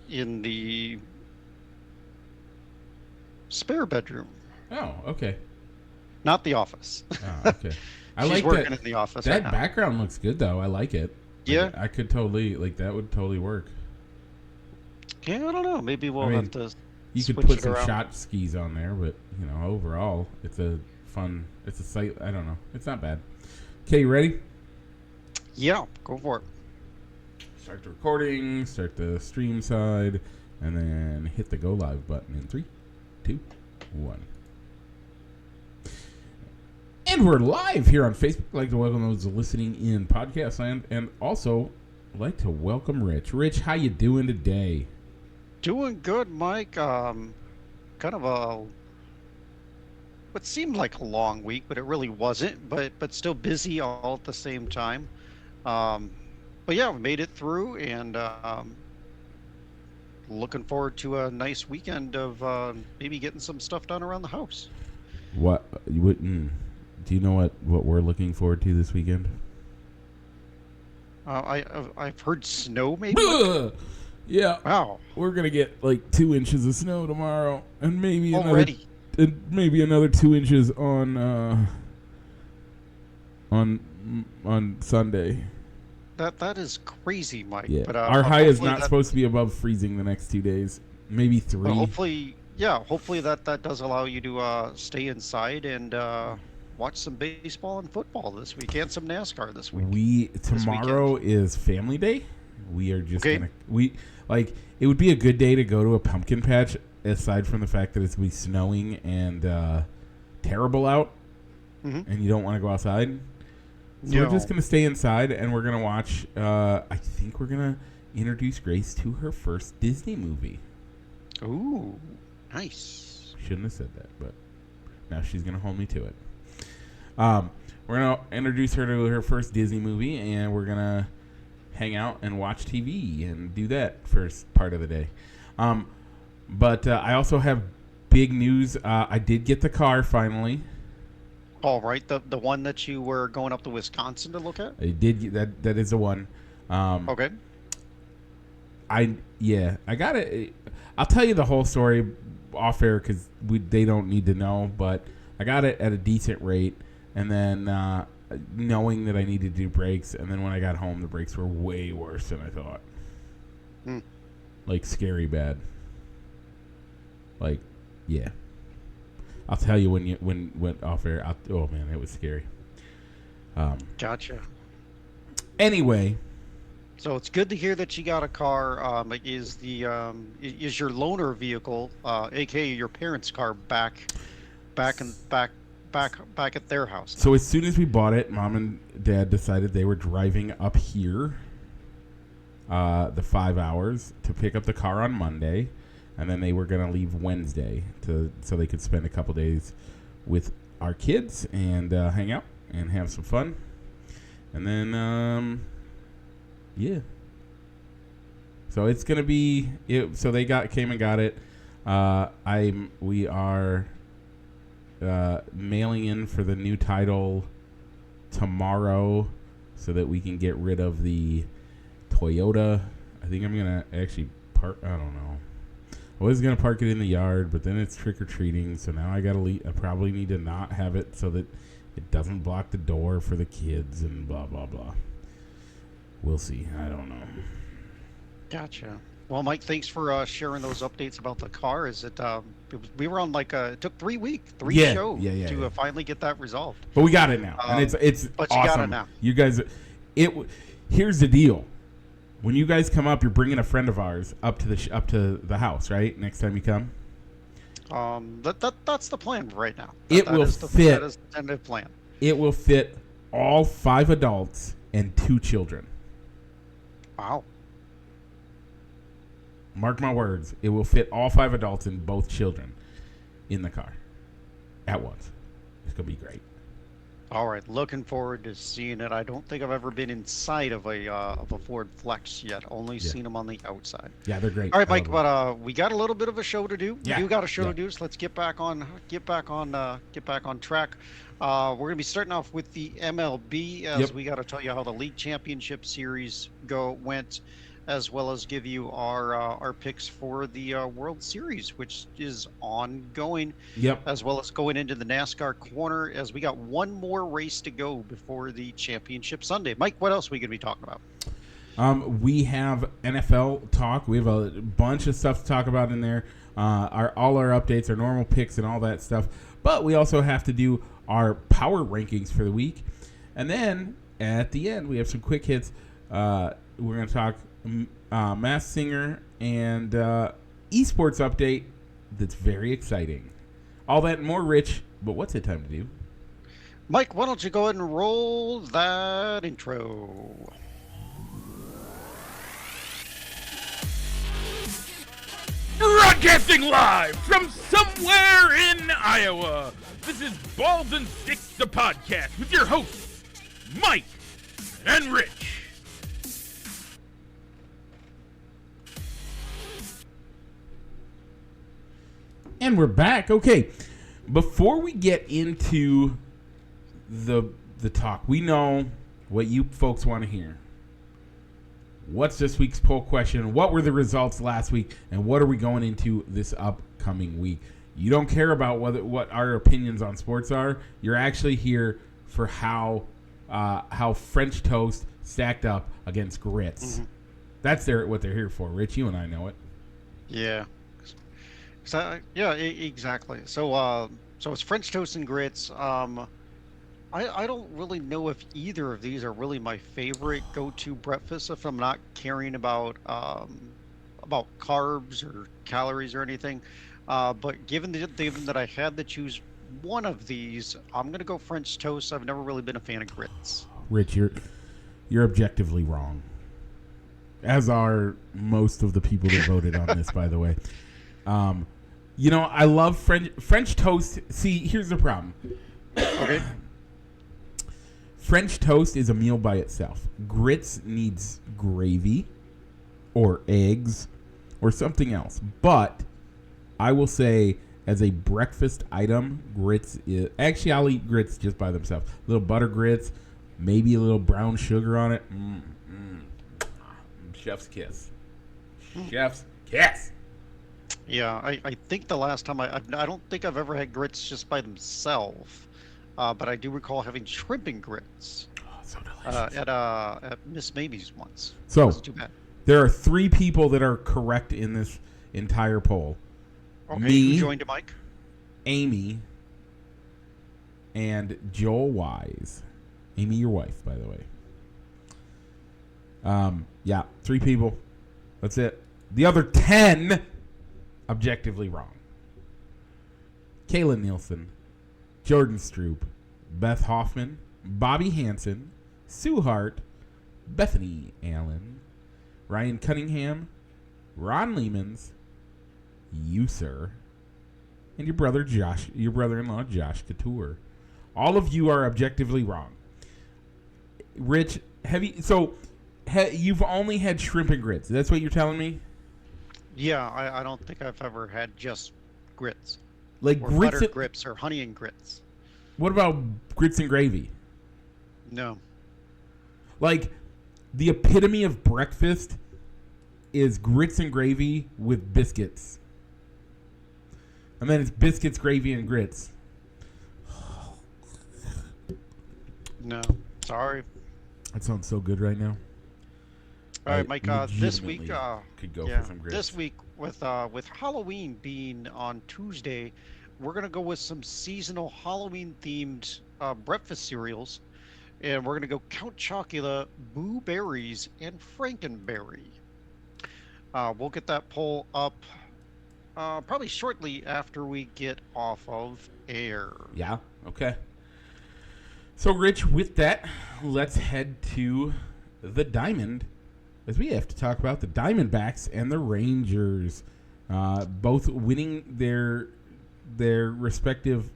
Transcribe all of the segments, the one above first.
in the spare bedroom, Oh, okay. not the office. Oh, okay. I She's like that. working in the office right That now. background looks good though. I like it. Yeah, Like I could totally like that would totally work. yeah, I don't know. Maybe I we'll have mean, to you could switch put it some around. shot skis on there, but overall, it's a fun. It's a site. I don't know. It's not bad. Okay, you ready? Yeah, go for it. Start the recording. Start the stream side, and then hit the go live button in 3, 2, 1. And we're live here on Facebook. I'd like to welcome those listening in podcast land, and also like to welcome Rich. Rich, how you doing today? Doing good, Mike. Kind of a what seemed like a long week, but it really wasn't. But still busy all at the same time. Um, but yeah, we made it through, and looking forward to a nice weekend of maybe getting some stuff done around the house. What you wouldn't? Do you know what we're looking forward to this weekend? I've heard snow, maybe, Mike. Ugh! Yeah, Wow, we're gonna get like 2 inches of snow tomorrow, and already. maybe another 2 inches on on Sunday. That is crazy, Mike. Yeah, But our high is hopefully not supposed to be above freezing the next 2 days. Maybe but 3. hopefully, yeah, hopefully that does allow you to stay inside and watch some baseball and football this week and some NASCAR We this weekend. tomorrow is family day. We are just Okay. gonna like it would be a good day to go to a pumpkin patch aside from the fact that it's gonna be snowing and terrible out Mm-hmm. and you don't want to go outside. So we're No. just gonna stay inside and we're gonna watch. I think we're gonna introduce Grace to her first Disney movie. Ooh, nice. Shouldn't have said that, but now she's gonna hold me to it. Um, we're gonna introduce her to her first Disney movie, and we're gonna hang out and watch TV and do that first part of the day. But I also have big news. I did get the car finally. All right, the one that you were going up to Wisconsin to look at. I did get that. That is the one. Um, Okay. I got it. I'll tell you the whole story off air because they don't need to know. But I got it at a decent rate, and then knowing that I needed to do brakes, and then when I got home, the brakes were way worse than I thought. Hmm. Like scary bad. Like, yeah. I'll tell you when off air. Oh man, it was scary. Gotcha. Anyway, So it's good to hear that you got a car. Is your loaner vehicle, aka your parents' car, back and back at their house so now? as soon as we bought it, Mom and Dad decided they were driving up here, the 5 hours to pick up the car on Monday, and then they were gonna leave Wednesday so they could spend a couple days with our kids and hang out and have some fun, and then yeah. So it's gonna be it. So they came and got it. We are mailing in for the new title tomorrow, so that we can get rid of the Toyota. I think I'm gonna actually park. I don't know. I was gonna park it in the yard, but then it's trick or treating, so now I gotta leave. I probably need to not have it so that it doesn't block the door for the kids and blah blah blah. We'll see. I don't know. Gotcha. Well, Mike, thanks for sharing those updates about the car. We were on it took 3 weeks, three Yeah, shows yeah, yeah, to yeah. finally get that resolved. But we got it now, and Um, it's but you got it awesome. now. You guys, here's the deal. When you guys come up, you're bringing a friend of ours up to the house, right? Next time you come, That's the plan right now. It will fit. That is the tentative plan. it will fit all 5 adults and 2 children. Wow. Mark my words. It will fit all 5 adults and both children in the car at once. It's gonna be great. All right, looking forward to seeing it. I don't think I've ever been inside of a Ford Flex yet. Only Yeah. seen them on the outside. Yeah, they're great. All right, I love Mike, them. but we got a little bit of a show to do. Yeah, We do got a show yeah. to do, so let's get back on track. We're gonna be starting off with the MLB as Yep. we got to tell you how the league championship series went. as well as give you our picks for the World Series, which is ongoing, Yep. as well as going into the NASCAR corner, as we got one more race to go before the championship Sunday. Mike, what else are we going to be talking about? We have NFL talk. We have a bunch of stuff to talk about in there. All our updates, our normal picks, and all that stuff. But we also have to do our power rankings for the week. And then at the end, we have some quick hits. We're going to talk Mass Singer and esports update that's very exciting. All that and more, Rich. But what's it time to do? Mike, why don't you go ahead and roll that intro? Broadcasting live from somewhere in Iowa. This is Balls and Sticks, the podcast, with your hosts, Mike and Rich. And we're back. Okay, before we get into the talk, we know what you folks want to hear. What's this week's poll question? What were the results last week? And what are we going into this upcoming week? You don't care about what our opinions on sports are. You're actually here for how French toast stacked up against grits. Mm-hmm. That's what they're here for. Rich, you and I know it. Yeah. So yeah, exactly. So it's French toast and grits. I don't really know if either of these are really my favorite go-to breakfast if I'm not caring about carbs or calories or anything. But given that I had to choose one of these, I'm gonna go French toast. I've never really been a fan of grits. Rich, you're objectively wrong. As are most of the people that voted on this, by the way. I love French toast. See, here's the problem. Okay. French toast is a meal by itself. Grits needs gravy or eggs or something else. But I will say, as a breakfast item, grits is... Actually, I'll eat grits just by themselves. A little butter grits, maybe a little brown sugar on it. Chef's kiss. Chef's kiss. Yeah, I think the last time I don't think I've ever had grits just by themselves. But I do recall having shrimp and grits. Oh, so delicious. At Miss Mamie's once. So, it wasn't too bad. There are 3 people that are correct in this entire poll. Okay, Me, who joined, Mike? Amy, and Joel Wise. Amy, your wife, by the way. Yeah, 3 people. That's it. The other 10, objectively wrong. Kayla Nielsen, Jordan Stroop, Beth Hoffman, Bobby Hansen, Sue Hart, Bethany Allen, Ryan Cunningham, Ron Lehmans, you, sir, and your brother-in-law, Josh Couture. All of you are objectively wrong. Rich, you've only had shrimp and grits. That's what you're telling me? Yeah, I don't think I've ever had just grits. Like or grits butter grits or honey and grits. What about grits and gravy? No. Like, the epitome of breakfast is grits and gravy with biscuits. And then it's biscuits, gravy, and grits. No. Sorry. That sounds so good right now. All right, Mike. This week, could go for some grits. This week, with Halloween being on Tuesday, we're gonna go with some seasonal Halloween-themed breakfast cereals, and we're gonna go Count Chocula, Boo Berries, and Frankenberry. We'll get that poll up probably shortly after we get off of air. Yeah. Okay. So, Rich, with that, let's head to the Diamond, as we have to talk about the Diamondbacks and the Rangers, both winning their respective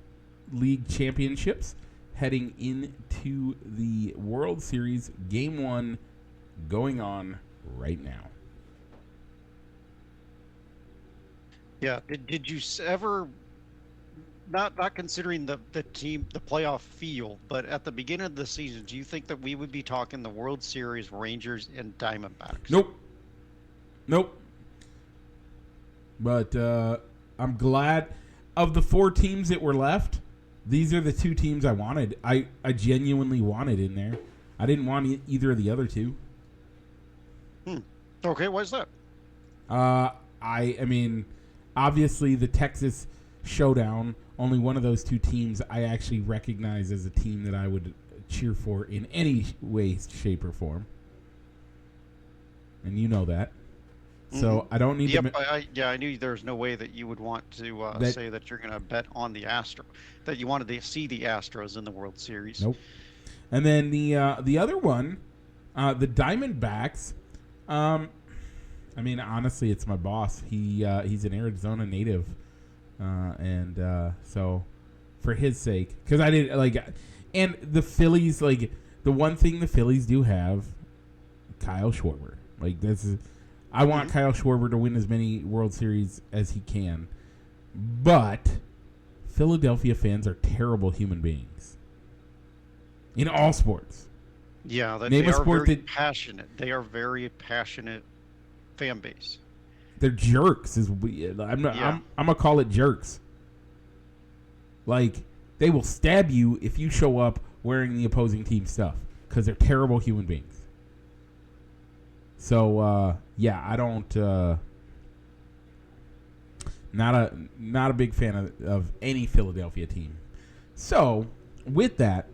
league championships, heading into the World Series Game 1 going on right now. Yeah. Did you ever, not considering the team, the playoff field, but at the beginning of the season, do you think that we would be talking the World Series Rangers and Diamondbacks? Nope. Nope. But I'm glad of the 4 teams that were left. These are the 2 teams I wanted. I genuinely wanted in there. I didn't want either of the other 2. Okay, why is that? I mean, obviously the Texas Showdown. Only one of those 2 teams I actually recognize as a team that I would cheer for in any way, shape, or form. And you know that. So I don't need to. I knew there's no way that you would want to say that you're going to bet on the that you wanted to see the Astros in the World Series. Nope. And then the other one, the Diamondbacks. I mean, honestly, it's my boss. He's an Arizona native, and so for his sake, because I didn't like, and the Phillies, like the one thing the Phillies do have, Kyle Schwarber. Like this is. I want Kyle Schwarber to win as many World Series as he can. But Philadelphia fans are terrible human beings. In all sports. Yeah, they are very passionate. They are very passionate fan base. They're jerks. I'm gonna call it jerks. Like, they will stab you if you show up wearing the opposing team stuff. Because they're terrible human beings. So yeah, I don't. Not a big fan of any Philadelphia team. So with that,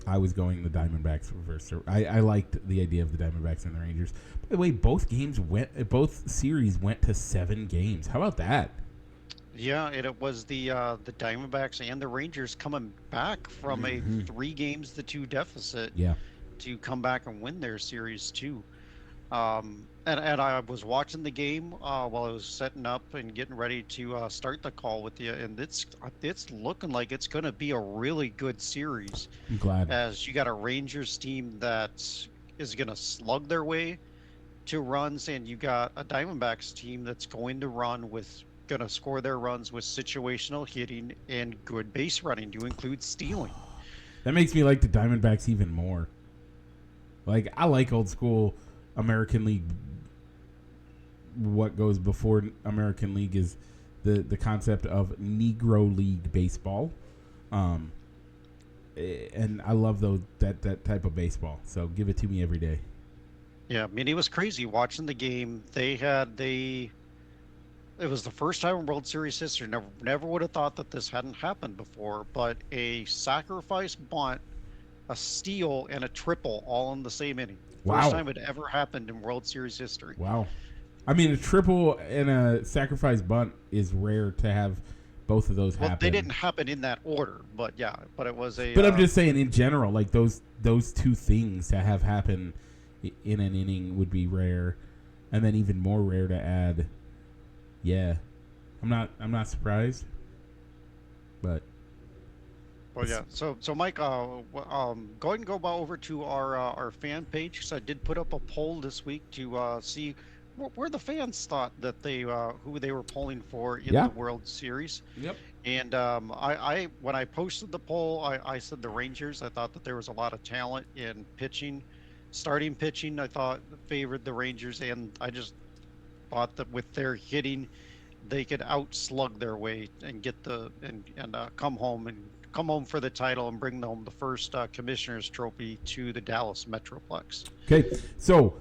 I was going the Diamondbacks reverse. I liked the idea of the Diamondbacks and the Rangers. By the way, both series went to 7 games. How about that? Yeah, and it was the Diamondbacks and the Rangers coming back from a 3 games to 2 deficit. Yeah. To come back and win their series too. And I was watching the game while I was setting up and getting ready to start the call with you, and it's looking like it's going to be a really good series. I'm glad. As you got a Rangers team that is going to slug their way to runs, and you got a Diamondbacks team that's going to score their runs with situational hitting and good base running to include stealing. That makes me like the Diamondbacks even more. Like, I like old school American League. What goes before American League is the concept of Negro League baseball, and I love that type of baseball. So give it to me every day. Yeah, I mean, it was crazy watching the game. It was the first time in World Series history. Never would have thought that this hadn't happened before. But a sacrifice bunt, a steal, and a triple all in the same inning. Wow. First time it ever happened in World Series history. Wow. I mean, a triple and a sacrifice bunt is rare to have both of those happen. Well, they didn't happen in that order, but yeah, but it was a... But I'm just saying, in general, like those 2 things to have happen in an inning would be rare, and then even more rare to add. Yeah. I'm not surprised. But... Well, yeah. So Mike, go ahead and go over to our fan page, because I did put up a poll this week to see where the fans thought that who they were polling for in the World Series. Yep. And I when I posted the poll, I said the Rangers. I thought that there was a lot of talent in pitching, starting pitching. I thought favored the Rangers, and I just thought that with their hitting, they could outslug their way and get come home for the title and bring home the first Commissioner's Trophy to the Dallas Metroplex. Okay, so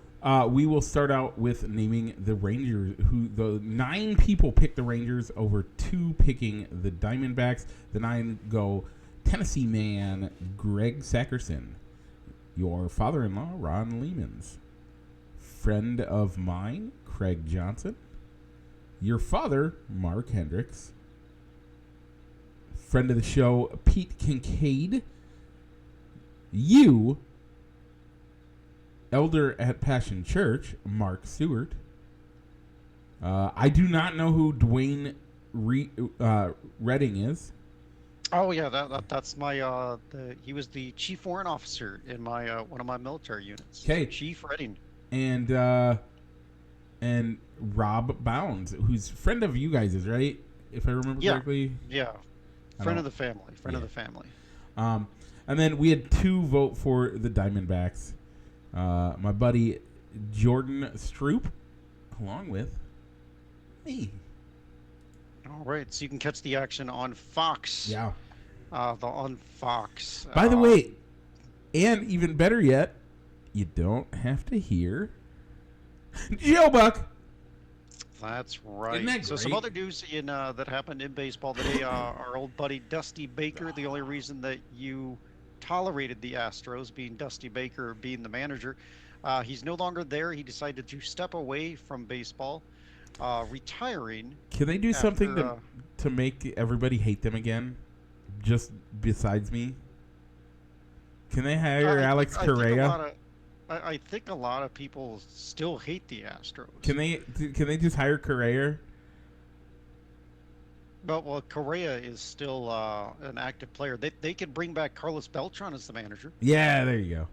we will start out with naming the Rangers. The 9 people picked the Rangers over 2 picking the Diamondbacks. The 9 go Tennessee man Greg Sackerson, your father-in-law Ron Lehmans, friend of mine Craig Johnson, your father Mark Hendricks, friend of the show, Pete Kincaid. You, elder at Passion Church, Mark Stewart. I do not know who Dwayne Redding is. Oh yeah, that's my. He was the chief warrant officer in my one of my military units. Okay, Chief Redding. And Rob Bounds, who's friend of you guys' right? If I remember correctly. Yeah. Friend of the family. Of the family. And then we had 2 vote for the Diamondbacks. My buddy Jordan Stroop, along with me. All right, so you can catch the action on Fox. Yeah. On Fox. By the way, and even better yet, you don't have to hear Joe Buck. That's right. Isn't that So some great? other news in that happened in baseball today. Our old buddy Dusty Baker. The only reason that you tolerated the Astros, being Dusty Baker, being the manager, he's no longer there. He decided to step away from baseball, retiring. Can they do something after, to make everybody hate them again? Just besides me? Can they hire Alex Correa? I think a lot of people still hate the Astros. Can they just hire Correa? But well, Correa is still an active player. They could bring back Carlos Beltran as the manager. Yeah, there you go.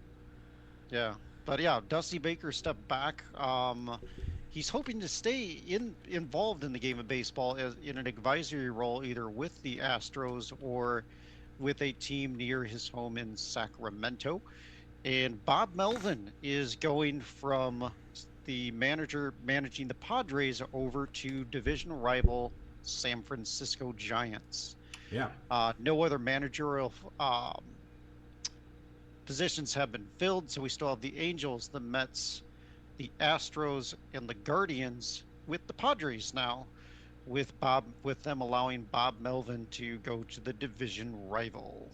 Yeah, but yeah, Dusty Baker stepped back. He's hoping to stay involved in the game of baseball in an advisory role, either with the Astros or with a team near his home in Sacramento. And Bob Melvin is going from the managing the Padres over to division rival San Francisco Giants. Yeah. No other managerial positions have been filled, so we still have the Angels, the Mets, the Astros, and the Guardians with the Padres now, with them allowing Bob Melvin to go to the division rival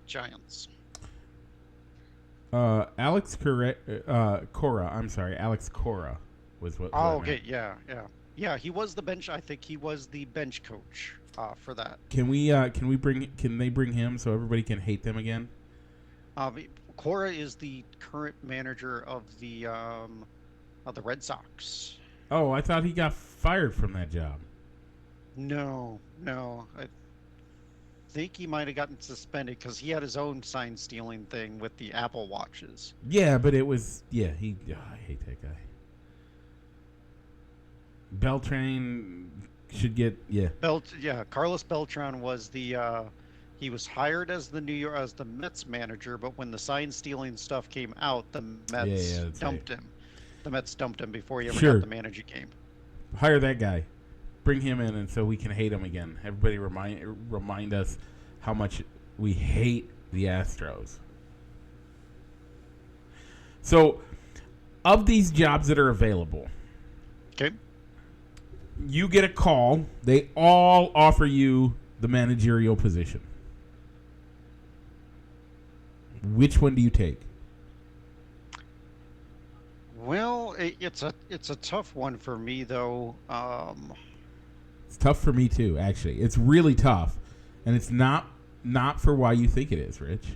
Giants. Alex Cora. I'm sorry, Alex Cora was what. Oh, okay, yeah. He was the bench. I think he was the bench coach for that. Can they bring him so everybody can hate them again? Cora is the current manager of the Red Sox. Oh, I thought he got fired from that job. No. I think he might have gotten suspended because he had his own sign stealing thing with the Apple Watches. Yeah, but it was I hate that guy. Beltran should get Carlos Beltran was he was hired as the Mets manager, but when the sign stealing stuff came out, the Mets dumped him. The Mets dumped him before he ever got the manager game. Hire that guy. Bring him in, and so we can hate him again. Everybody remind us how much we hate the Astros. So, of these jobs that are available, okay, you get a call. They all offer you the managerial position. Which one do you take? Well, it's a tough one for me though. It's tough for me too, actually. It's really tough, and it's not for why you think it is, Rich.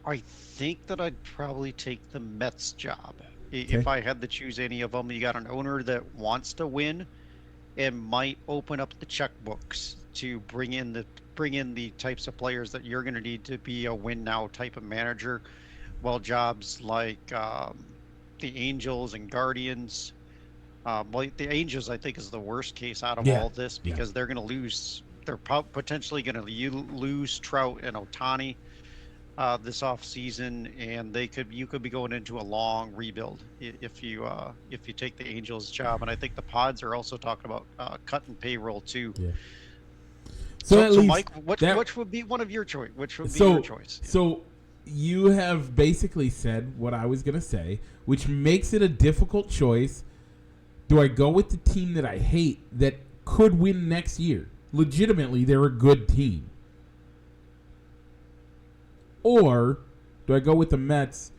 I think that I'd probably take the Mets job. Okay. If I had to choose any of them. You got an owner that wants to win and might open up the checkbooks to bring in the types of players that you're going to need to be a win now type of manager. While jobs like the Angels and Guardians, the Angels I think is the worst case out of all this because they're going to lose. They're potentially going to lose Trout and Ohtani this offseason, and you could be going into a long rebuild if you take the Angels job. And I think the Pods are also talking about cutting payroll too. Yeah. So Mike, which would be one of your choice? Which would be your choice? So you have basically said what I was going to say, which makes it a difficult choice. Do I go with the team that I hate that could win next year? Legitimately, they're a good team. Or do I go with the Mets,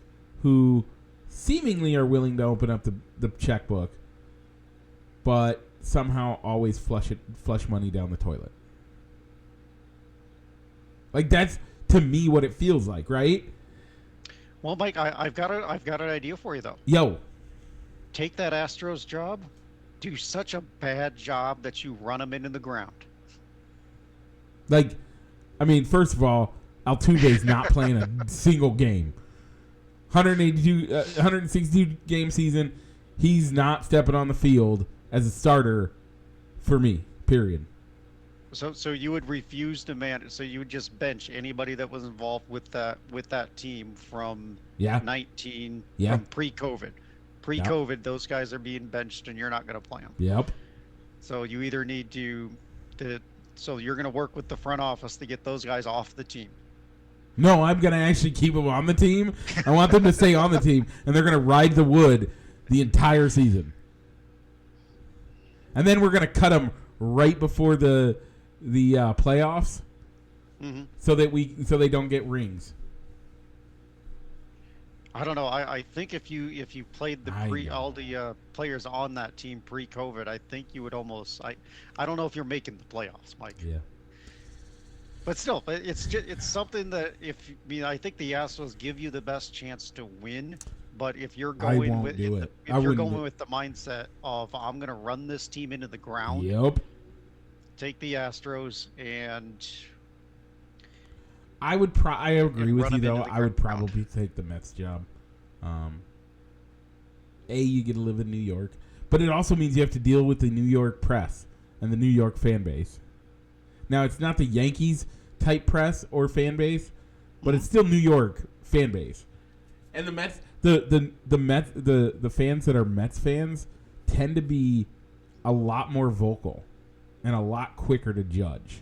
who seemingly are willing to open up the checkbook, but somehow always flush money down the toilet? Like, that's to me what it feels like, right? Well, Mike, I've got an idea for you though. Yo, take that Astros job, do such a bad job that you run them into the ground. Like, I mean, first of all, Altuve's not playing a single game. 162 game season. He's not stepping on the field as a starter for me. Period. So you would refuse to manage. So you would just bench anybody that was involved with that team from Yeah. 19 Yeah. from pre-COVID. Yep. Pre-COVID, those guys are being benched, and you're not going to play them. Yep. So you either need to so you're going to work with the front office to get those guys off the team. No, I'm gonna actually keep them on the team. I want them to stay on the team, and they're gonna ride the wood the entire season. And then we're gonna cut them right before the playoffs, so they don't get rings. I don't know. I think if you played all the players on that team pre-COVID, I think you would almost I don't know if you're making the playoffs, Mike. Yeah. But still, it's something that I think the Astros give you the best chance to win. But if you're going with if you're going with the mindset of I'm going to run this team into the ground, Yep. take the Astros and I agree with you though. I would ground. probably take the Mets job. You get to live in New York, but it also means you have to deal with the New York press and the New York fan base. Now it's not the Yankees type press or fan base, but it's still New York fan base. And the Mets, the fans that are Mets fans tend to be a lot more vocal and a lot quicker to judge.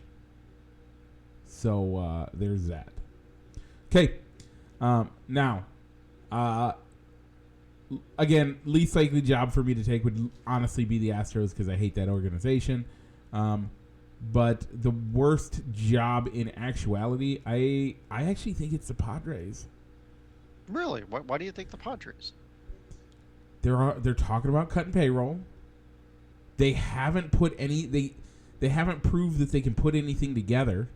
So there's that. Okay, now, again, least likely job for me to take would honestly be the Astros because I hate that organization. But the worst job in actuality, I actually think it's the Padres. Really, why do you think the Padres? They're talking about cutting payroll. They haven't put any they haven't proved that they can put anything together.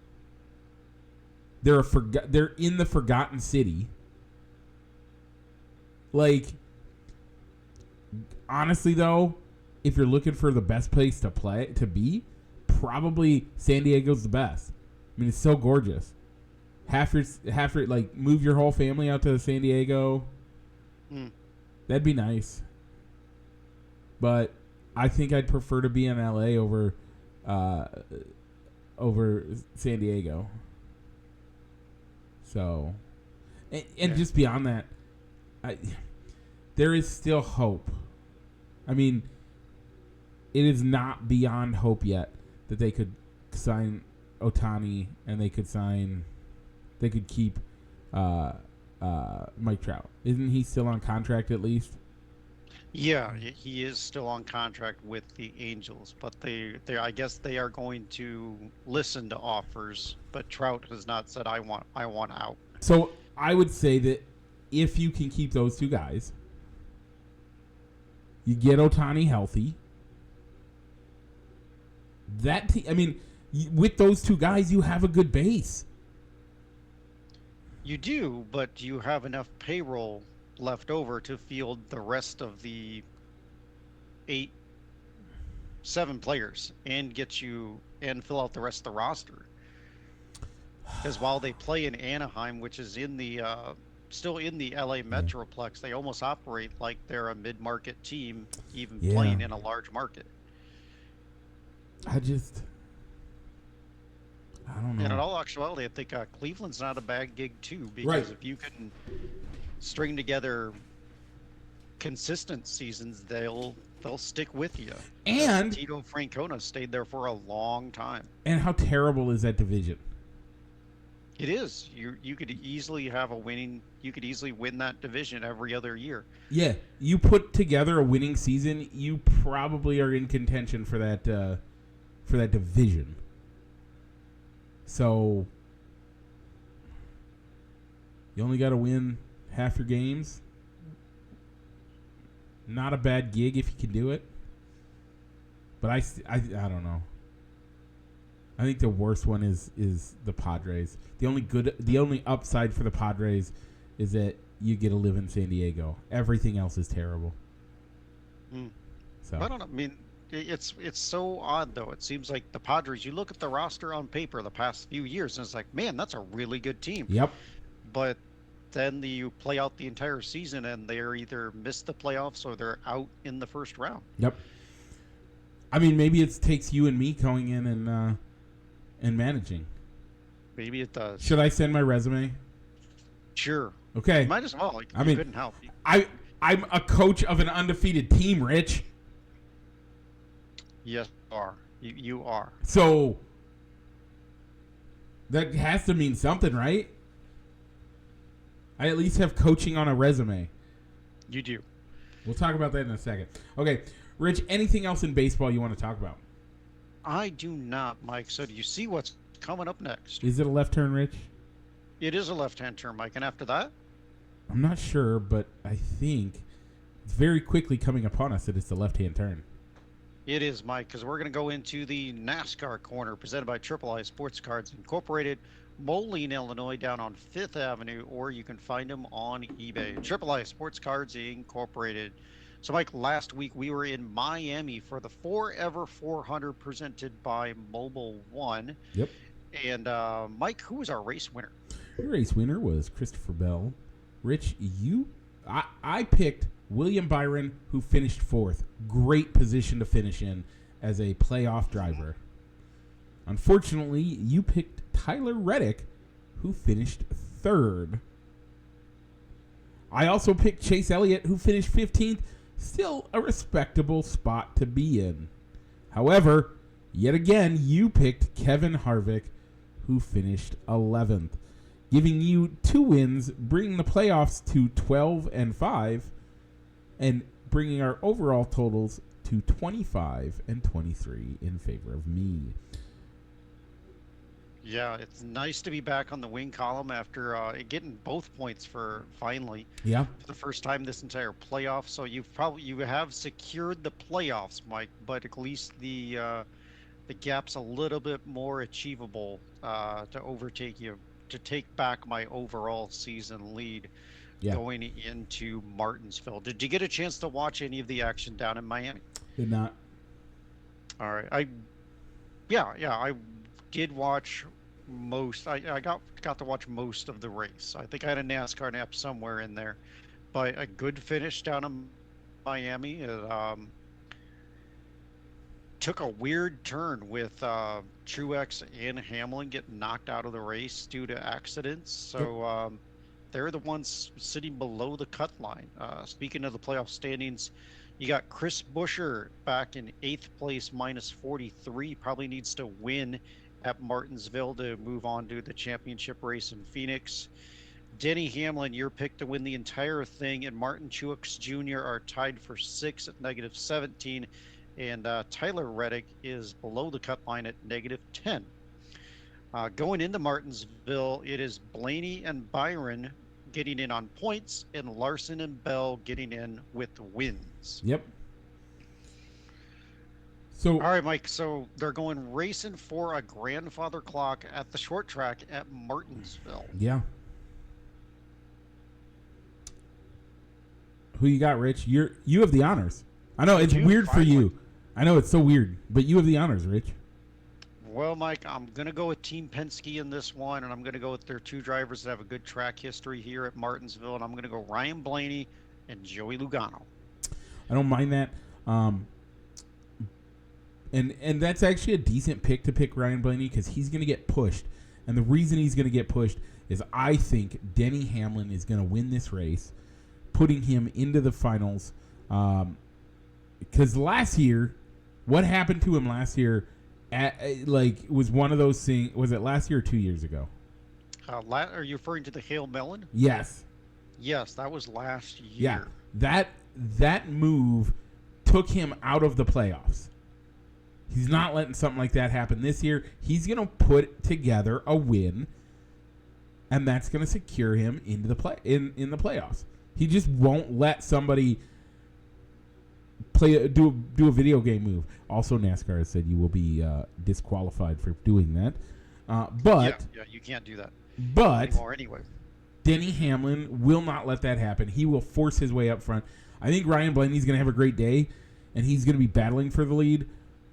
They're in the forgotten city. Like, honestly though, if you're looking for the best place to be, probably San Diego's the best. I mean, it's so gorgeous. Half your like move your whole family out to San Diego. That'd be nice. But I think I'd prefer to be in LA over San Diego. So, and just beyond that, there is still hope. I mean, it is not beyond hope yet that they could sign Ohtani and they could keep Mike Trout. Isn't he still on contract at least? Yeah, he is still on contract with the Angels, but they I guess they are going to listen to offers, but Trout has not said I want out. So I would say that if you can keep those two guys, you get Ohtani healthy. With those two guys, you have a good base. You do, but you have enough payroll left over to field the rest of the 7 players and fill out the rest of the roster. Because while they play in Anaheim, which is in the still in the LA Metroplex, they almost operate like they're a mid-market team, even playing in a large market. I don't know. And in all actuality, I think Cleveland's not a bad gig too, because if you can string together consistent seasons, they'll stick with you. And Tito Francona stayed there for a long time. And how terrible is that division? It is. You could easily win that division every other year. Yeah, you put together a winning season, you probably are in contention for that division. So you only got to win half your games. Not a bad gig if you can do it. But I don't know. I think the worst one is the Padres. The only upside for the Padres is that you get to live in San Diego. Everything else is terrible. So I don't know. I mean, it's so odd though. It seems like the Padres. You look at the roster on paper the past few years, and it's like, man, that's a really good team. Yep. But then you play out the entire season, and they're either miss the playoffs or they're out in the first round. Yep. I mean, maybe it takes you and me going in and managing. Maybe it does. Should I send my resume? Sure. Okay. You might as well. Like, I you mean, couldn't help. I'm a coach of an undefeated team, Rich. Yes, you are. You are. So that has to mean something, right? I at least have coaching on a resume. You do. We'll talk about that in a second. Okay, Rich, anything else in baseball you want to talk about? I do not, Mike. So do you see what's coming up next? Is it a left turn, Rich? It is a left-hand turn, Mike. And after that? I'm not sure, but I think it's very quickly coming upon us that it's a left-hand turn. It is, Mike, because we're going to go into the NASCAR corner presented by Triple I Sports Cards Incorporated, Moline, Illinois, down on 5th Avenue, or you can find them on eBay. Triple I Sports Cards Incorporated. So, Mike, last week we were in Miami for the Forever 400 presented by Mobile One. Yep. And, Mike, who was our race winner? Your race winner was Christopher Bell. Rich, I picked William Byron, who finished 4th. Great position to finish in as a playoff driver. Unfortunately, you picked Tyler Reddick, who finished 3rd. I also picked Chase Elliott, who finished 15th. Still a respectable spot to be in. However, yet again, you picked Kevin Harvick, who finished 11th, giving you 2 wins, bringing the playoffs to 12-5, and bringing our overall totals to 25 and 23 in favor of me. Yeah, it's nice to be back on the win column after getting both points for finally. Yeah. For the first time this entire playoff. So you have secured the playoffs, Mike, but at least the gap's a little bit more achievable to overtake you, to take back my overall season lead going into Martinsville. Did you get a chance to watch any of the action down in Miami? Did not. All right. I did watch most. I got to watch most of the race. I think I had a NASCAR nap somewhere in there, but a good finish down in Miami. It took a weird turn with Truex and Hamlin getting knocked out of the race due to accidents. So they're the ones sitting below the cut line. Speaking of the playoff standings, you got Chris Buescher back in 8th place, minus 43. Probably needs to win at Martinsville to move on to the championship race in Phoenix. Denny Hamlin, your pick to win the entire thing, and Martin Truex Jr. are tied for 6th at negative 17. And Tyler Reddick is below the cut line at negative 10. Going into Martinsville, it is Blaney and Byron getting in on points, and Larson and Bell getting in with wins. Yep. So, all right, Mike. So they're going racing for a grandfather clock at the short track at Martinsville. Yeah. Who you got, Rich? You have the honors. I know it's weird for you. I know it's so weird, but you have the honors, Rich. Well, Mike, I'm going to go with Team Penske in this one, and I'm going to go with their 2 drivers that have a good track history here at Martinsville, and I'm going to go Ryan Blaney and Joey Logano. I don't mind that. And that's actually a decent pick to pick Ryan Blaney because he's going to get pushed. And the reason he's going to get pushed is I think Denny Hamlin is going to win this race, putting him into the finals. Because last year, what happened to him last year was one of those things. Was it last year or 2 years ago? Are you referring to the Hale Mellon? Yes. Yes, that was last year. Yeah, that move took him out of the playoffs. He's not letting something like that happen this year. He's going to put together a win, and that's going to secure him into the in the playoffs. He just won't let somebody do a video game move. Also, NASCAR has said you will be disqualified for doing that. But you can't do that. But anymore anyway. Denny Hamlin will not let that happen. He will force his way up front. I think Ryan Blaney's going to have a great day, and he's going to be battling for the lead.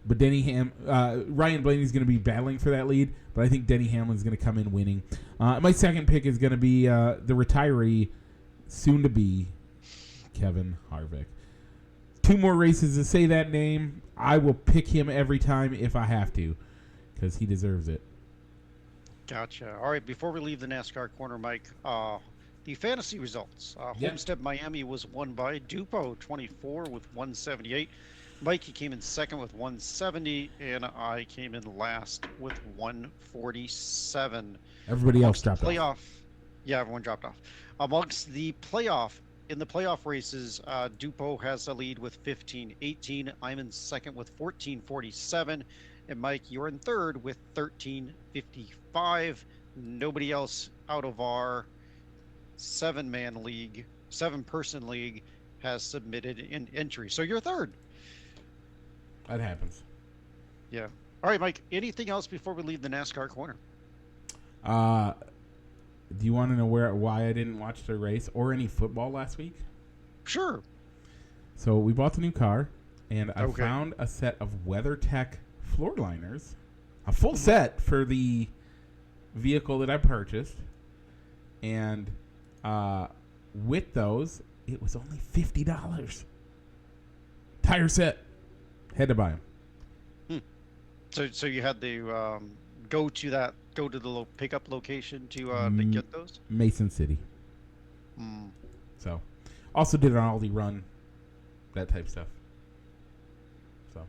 But Ryan Blaney's going to be battling for that lead, but I think Denny Hamlin's going to come in winning. My second pick is going to be the retiree, soon to be Kevin Harvick. 2 more races to say that name. I will pick him every time if I have to, because he deserves it. Gotcha. All right, before we leave the NASCAR corner, Mike, the fantasy results. Yep. Homestead Miami was won by Dupo 24 with 178. Mikey came in second with 170, and I came in last with 147. Everybody else Amongst the dropped off. playoff, yeah, everyone dropped off. Amongst the playoff, in the playoff races, Dupo has the lead with 15-18. I'm in second with 14-47. And Mike, you're in third with 13-55. Nobody else out of our seven-person league has submitted an entry. So you're third. That happens. Yeah. All right, Mike, anything else before we leave the NASCAR corner? Do you want to know why I didn't watch the race or any football last week? Sure. So we bought the new car, and I Okay. found a set of WeatherTech floor liners, a full set for the vehicle that I purchased, and with those, it was only $50. Tire set. Had to buy them. So you had to go to the pickup location to get those? Mason City. Mm. So, also did an Aldi run, that type stuff. So,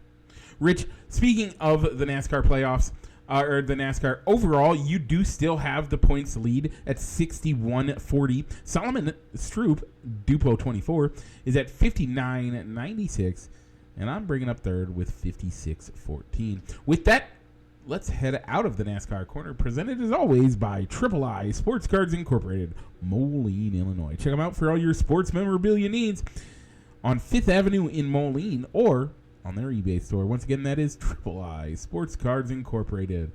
Rich, speaking of the NASCAR playoffs, or the NASCAR overall, you do still have the points lead at 61-40. Solomon Stroop, Dupo 24, is at 59-96, and I'm bringing up third with 56-14. With that, let's head out of the NASCAR corner, presented as always by Triple I Sports Cards Incorporated, Moline, Illinois. Check them out for all your sports memorabilia needs on 5th Avenue in Moline or on their eBay store. Once again, that is Triple I Sports Cards Incorporated.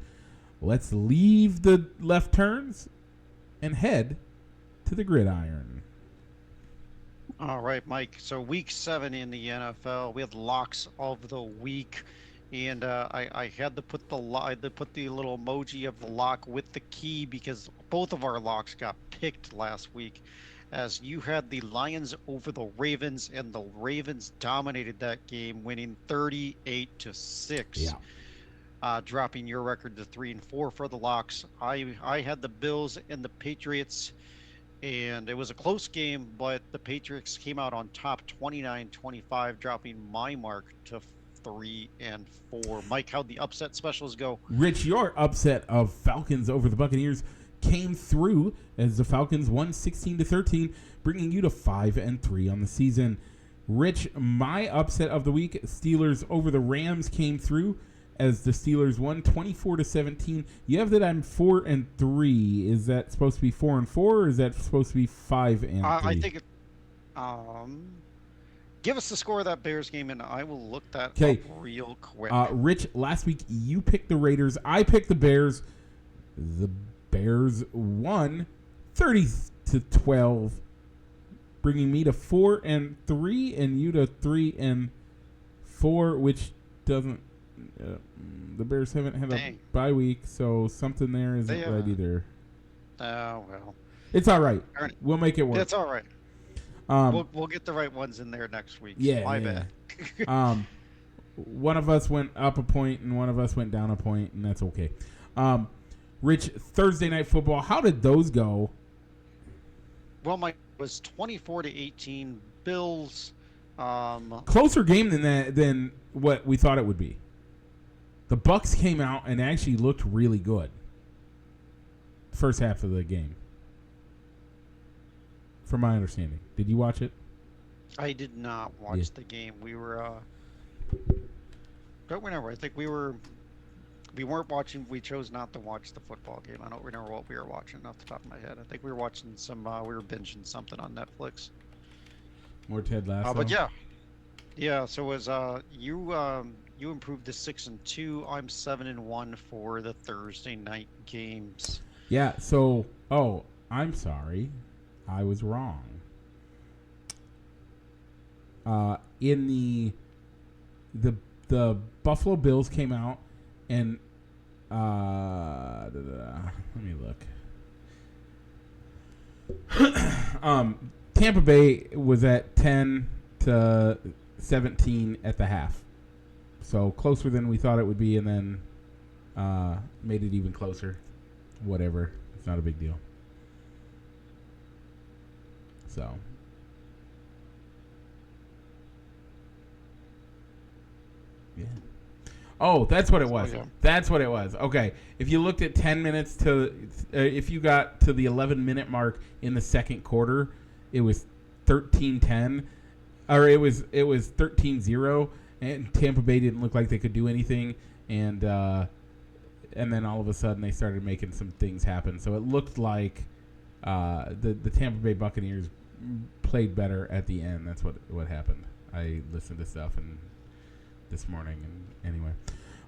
Let's leave the left turns and head to the gridiron. All right, Mike. So week 7 in the NFL, we had locks of the week, and I had to put the little emoji of the lock with the key because both of our locks got picked last week. As you had the Lions over the Ravens, and the Ravens dominated that game, winning 38-6. Yeah. Dropping your record to 3-4 for the locks. I had the Bills and the Patriots, and it was a close game, but the Patriots came out on top 29-25, dropping my mark to 3-4. Mike, how'd the upset specials go? Rich, your upset of Falcons over the Buccaneers came through as the Falcons won 16-13, bringing you to 5-3 on the season. Rich, my upset of the week, Steelers over the Rams, came through as the Steelers won 24-17. You have that I'm 4-3. Is that supposed to be 4-4, or is that supposed to be 5-3? I think it. Give us the score of that Bears game, and I will look that up real quick. Rich, last week you picked the Raiders. I picked the Bears. The Bears won 30-12, bringing me to 4-3, and you to 3-4, which doesn't. The Bears haven't had a bye week, so something there isn't right either. Oh well, it's all right. We'll make it work. It's all right. We'll get the right ones in there next week. Yeah, my bad. One of us went up a point, and one of us went down a point, and that's okay. Rich, Thursday night football. How did those go? Well, my was 24-18. Bills. Closer game than what we thought it would be. The Bucks came out and actually looked really good. First half of the game, from my understanding. Did you watch it? I did not watch the game. We were. Don't remember. I think we weren't watching. We chose not to watch the football game. I don't remember what we were watching off the top of my head. I think we were watching some. We were binging something on Netflix. More Ted Lasso. But yeah. So it was you improved to 6-2. I'm 7-1 for the Thursday night games. Yeah. So I'm sorry, I was wrong. In the Buffalo Bills came out and let me look. Tampa Bay was at 10-17 at the half, so closer than we thought it would be, and then made it even closer. whatever. It's not a big deal. So. Yeah. Oh, that's what it was. yeah. That's what it was. Okay. If you looked at 10 minutes to, if you got to the 11-minute mark in the second quarter, it was 13-10, or it was 13-0, and Tampa Bay didn't look like they could do anything, and then all of a sudden they started making some things happen. So it looked like the Tampa Bay Buccaneers played better at the end. That's what happened. I listened to stuff and this morning, and anyway.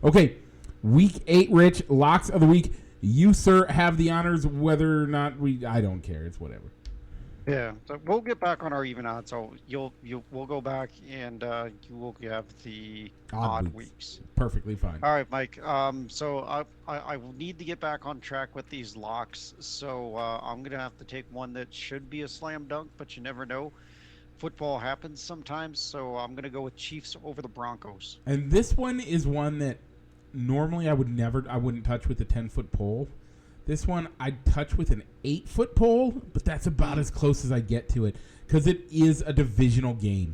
Okay, week 8, Rich, locks of the week. You, sir, have the honors. Whether or not I don't care. It's whatever. Yeah, so we'll get back on our even odds. So we'll go back and you will have the odd weeks. Perfectly fine. All right, Mike. So I will need to get back on track with these locks. So I'm gonna have to take one that should be a slam dunk, but you never know. Football happens sometimes, so I'm gonna go with Chiefs over the Broncos. And this one is one that normally I wouldn't touch with a 10-foot pole. This one I'd touch with an 8-foot pole, but that's about as close as I get to it because it is a divisional game.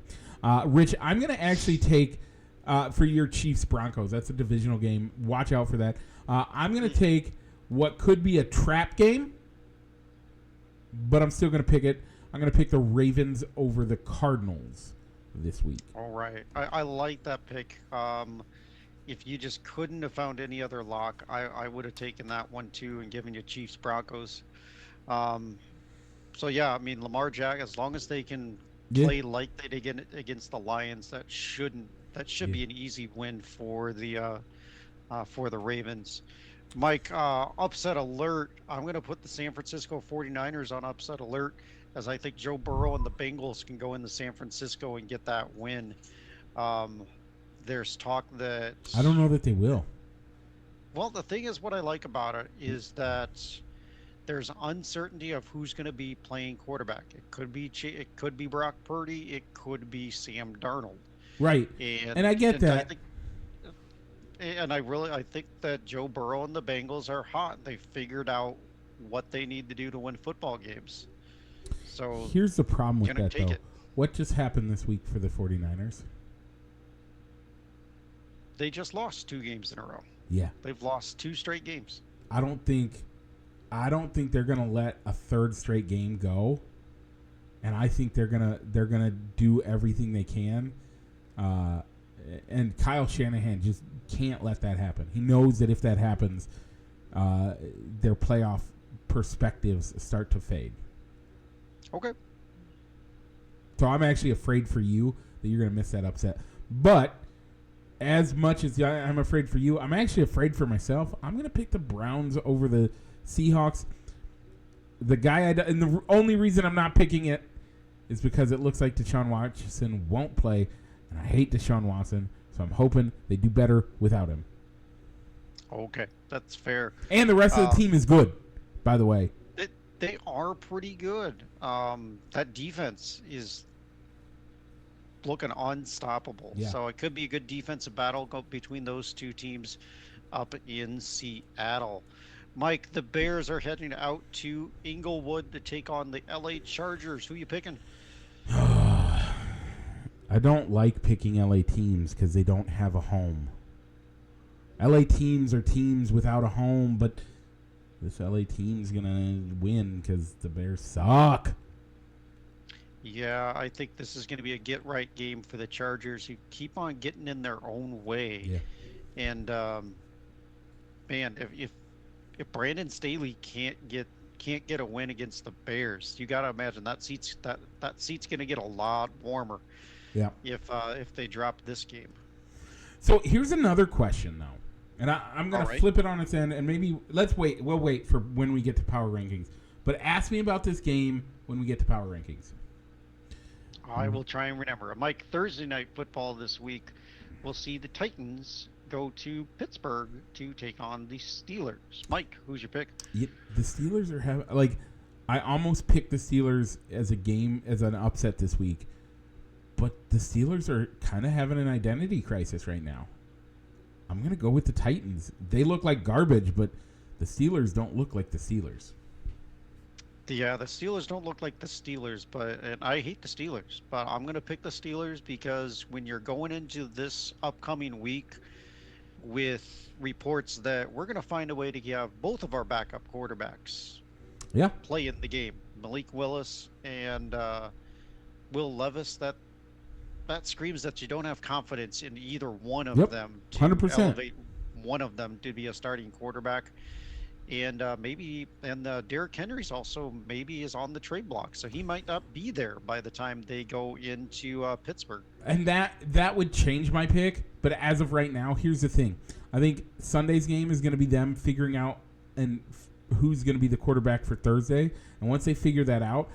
Rich, I'm going to actually take for your Chiefs Broncos. That's a divisional game. Watch out for that. I'm going to take what could be a trap game, but I'm still going to pick it. I'm going to pick the Ravens over the Cardinals this week. All right. I like that pick. If you just couldn't have found any other lock, I would have taken that one too and given you Chiefs Broncos. So yeah, I mean Lamar Jack, as long as they can play like they did against the Lions, that should be an easy win for the Ravens. Mike, upset alert. I'm going to put the San Francisco 49ers on upset alert, as I think Joe Burrow and the Bengals can go into San Francisco and get that win. There's talk that... I don't know that they will. Well, the thing is, what I like about it is that there's uncertainty of who's going to be playing quarterback. It could be Brock Purdy. It could be Sam Darnold. Right. And I get that. I think that Joe Burrow and the Bengals are hot. They figured out what they need to do to win football games. So here's the problem with that, though. It. What just happened this week for the 49ers? They just lost 2 games in a row. Yeah. They've lost 2 straight games. I don't think they're gonna let a 3rd straight game go. And I think they're gonna do everything they can. And Kyle Shanahan just can't let that happen. He knows that if that happens, their playoff perspectives start to fade. Okay. So I'm actually afraid for you that you're gonna miss that upset. But as much as I'm afraid for you, I'm actually afraid for myself. I'm going to pick the Browns over the Seahawks. And the only reason I'm not picking it is because it looks like Deshaun Watson won't play, and I hate Deshaun Watson, so I'm hoping they do better without him. Okay, that's fair. And the rest of the team is good, by the way. They are pretty good. That defense is looking unstoppable. Yeah. So it could be a good defensive battle between those 2 teams up in Seattle. Mike, the Bears are heading out to Inglewood to take on the LA Chargers. Who are you picking? I don't like picking LA teams because they don't have a home. LA teams are teams without a home, but this LA team's going to win because the Bears suck. Yeah, I think this is going to be a get-right game for the Chargers, who keep on getting in their own way. Yeah. And, man, if Brandon Staley can't get a win against the Bears, you got to imagine that seat's going to get a lot warmer. Yeah. If they drop this game. So here's another question, though. And I'm going to flip it on its end, and maybe let's wait. We'll wait for when we get to power rankings. But ask me about this game when we get to power rankings. I will try and remember. Mike, Thursday night football this week, we'll see the Titans go to Pittsburgh to take on the Steelers. Mike, who's your pick? Yeah, the Steelers are having I almost picked the Steelers as an upset this week, but the Steelers are kind of having an identity crisis right now. I'm gonna go with the Titans. They look like garbage, but The Steelers don't look like the Steelers. Yeah, the Steelers don't look like the Steelers, and I hate the Steelers, but I'm going to pick the Steelers because when you're going into this upcoming week with reports that we're going to find a way to have both of our backup quarterbacks Yeah. play in the game, Malik Willis and Will Levis, that screams that you don't have confidence in either one of Yep. them to 100%. elevate one of them to be a starting quarterback. And Derrick Henry's also maybe is on the trade block, so he might not be there by the time they go into Pittsburgh. And that would change my pick, but as of right now, here's the thing. I think Sunday's game is going to be them figuring out who's going to be the quarterback for Thursday. And once they figure that out,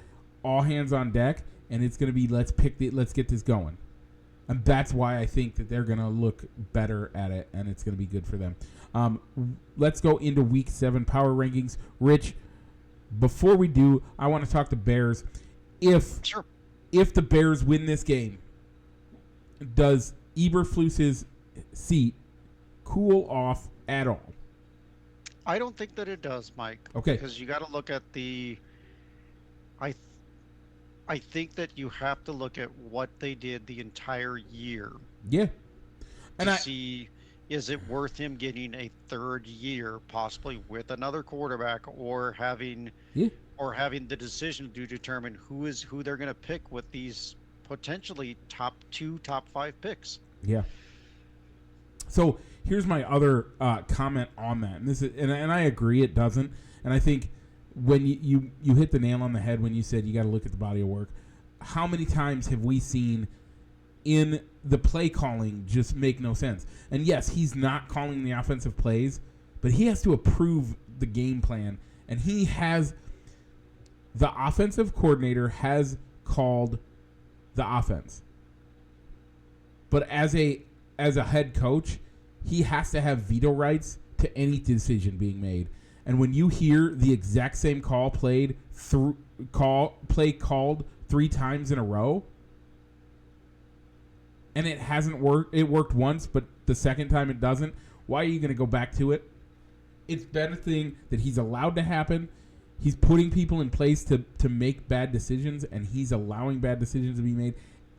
all hands on deck, and it's going to be let's get this going. And that's why I think that they're going to look better at it, and it's going to be good for them. Let's go into Week 7 power rankings. Rich, before we do, I want to talk to Bears. If the Bears win this game, does Eberflus's seat cool off at all? I don't think that it does, Mike. Okay. Because you got to look at I think that you have to look at what they did the entire year. Yeah. And to see, is it worth him getting a third year, possibly with another quarterback, or having the decision to determine who they're going to pick with these potentially top 5 picks. Yeah. So here's my other comment on that, and I agree it doesn't, and I think when you hit the nail on the head when you said you got to look at the body of work. How many times have we seen in the play calling just make no sense? And yes, he's not calling the offensive plays, but he has to approve the game plan, and the offensive coordinator has called the offense. But as a head coach, he has to have veto rights to any decision being made. And when you hear the exact same call called 3 times in a row, and it hasn't worked, it worked once, but the second time it doesn't, why are you going to go back to it? It's better thing that he's allowed to happen. He's putting people in place to make bad decisions, and he's allowing bad decisions to be made,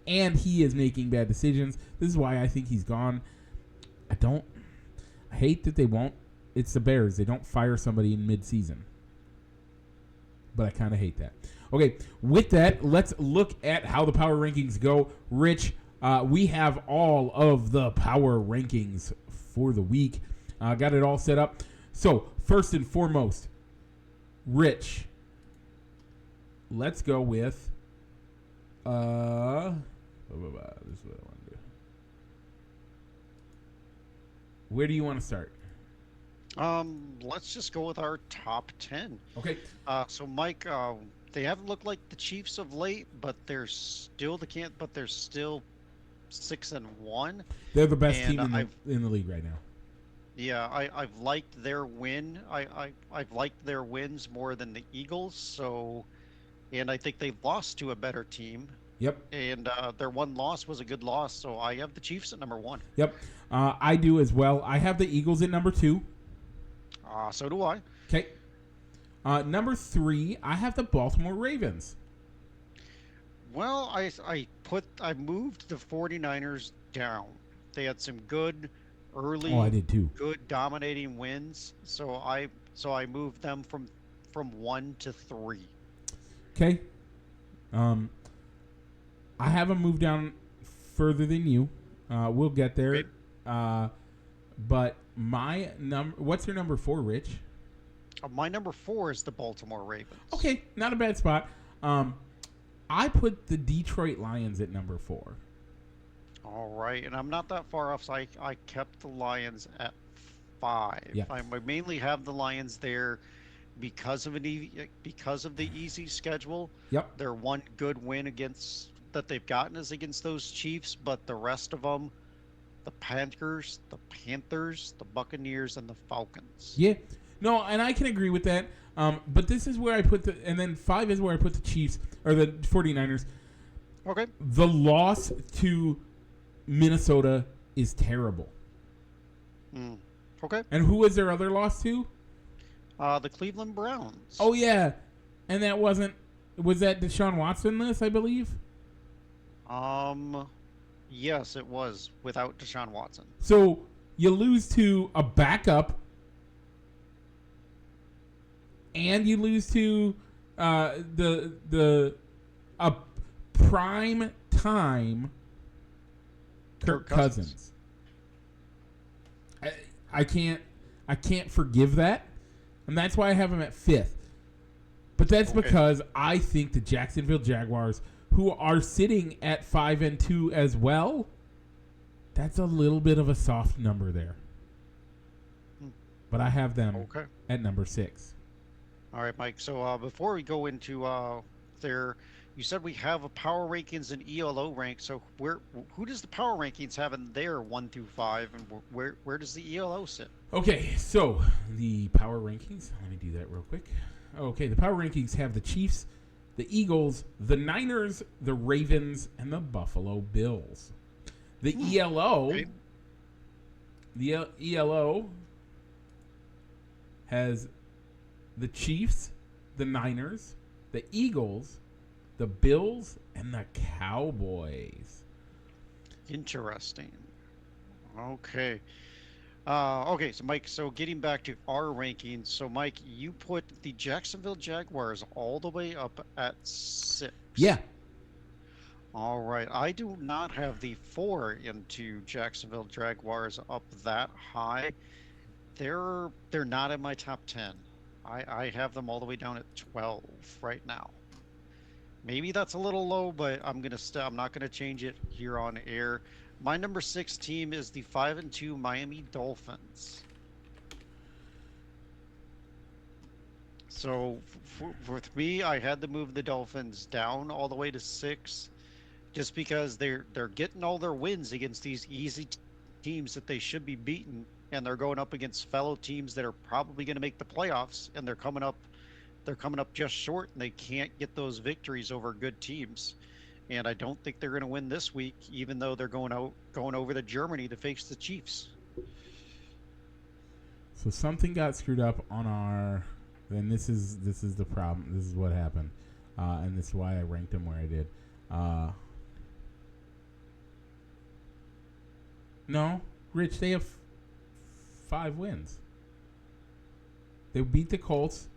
and he is making bad decisions. This is why I think he's gone. I hate that they won't. It's the Bears. They don't fire somebody in mid-season. But I kind of hate that. Okay, with that, let's look at how the power rankings go. Rich, we have all of the power rankings for the week. Got it all set up. So, first and foremost, Rich, let's go with... this is what I want to do. Where do you want to start? Let's just go with our top 10. Okay. So Mike, they haven't looked like the Chiefs of late, but they're still 6-1. They're the best team in the league right now. Yeah, I've liked their win. I've liked their wins more than the Eagles. And I think they've lost to a better team. Yep. And their one loss was a good loss. So I have the Chiefs at number 1. Yep. I do as well. I have the Eagles at number 2. So do I. Okay. Number 3, I have the Baltimore Ravens. Well, I moved the 49ers down. They had some good early, I did too. Good dominating wins. So I moved them from 1 to 3. Okay. I have them moved down further than you. We'll get there. Okay. But my what's your number 4, Rich? My number 4 is the Baltimore Ravens. Okay, not a bad spot. I put the Detroit Lions at number 4. All right, and I'm not that far off, so I kept the Lions at 5. Yeah. I mainly have the Lions there because of the easy schedule. Yep. Their one good win that they've gotten is against those Chiefs, but the rest of them, the Panthers, the Buccaneers, and the Falcons. Yeah. No, and I can agree with that. But this is where I put and then 5 is where I put the Chiefs, or the 49ers. Okay. The loss to Minnesota is terrible. Okay. And who was their other loss to? The Cleveland Browns. Oh yeah, and that wasn't. Was that Deshaun Watson list? I believe. Um, yes, it was without Deshaun Watson. So you lose to a backup, and you lose to the a prime time Kirk Cousins. I, I can't forgive that, and that's why I have him at 5th. But that's because I think the Jacksonville Jaguars, who are sitting at 5-2 as well, that's a little bit of a soft number there. But I have them at number 6. All right, Mike. So before we go into there, you said we have a power rankings and ELO rank. So who does the power rankings have in their 1 through 5, and where does the ELO sit? Okay, so the power rankings. Let me do that real quick. Okay, the power rankings have the Chiefs, the Eagles, the Niners, the Ravens, and the Buffalo Bills. The ELO has the Chiefs, the Niners, the Eagles, the Bills, and the Cowboys. Interesting. Okay. Okay, so Mike, so getting back to our rankings, so Mike, you put the Jacksonville Jaguars all the way up at 6. Yeah. All right, I do not have the 4 into Jacksonville Jaguars up that high. They're not in my top 10. I have them all the way down at 12 right now. Maybe that's a little low, but I'm not gonna change it here on air. My number 6 team is the 5-2 Miami Dolphins. So with me, I had to move the Dolphins down all the way to 6, just because they're getting all their wins against these easy teams that they should be beating, and they're going up against fellow teams that are probably going to make the playoffs, and they're coming up just short, and they can't get those victories over good teams. And I don't think they're going to win this week, even though they're going over to Germany to face the Chiefs. So something got screwed up on our. And this is the problem. This is what happened, and this is why I ranked them where I did. No, Rich, they have 5 wins. They beat the Colts.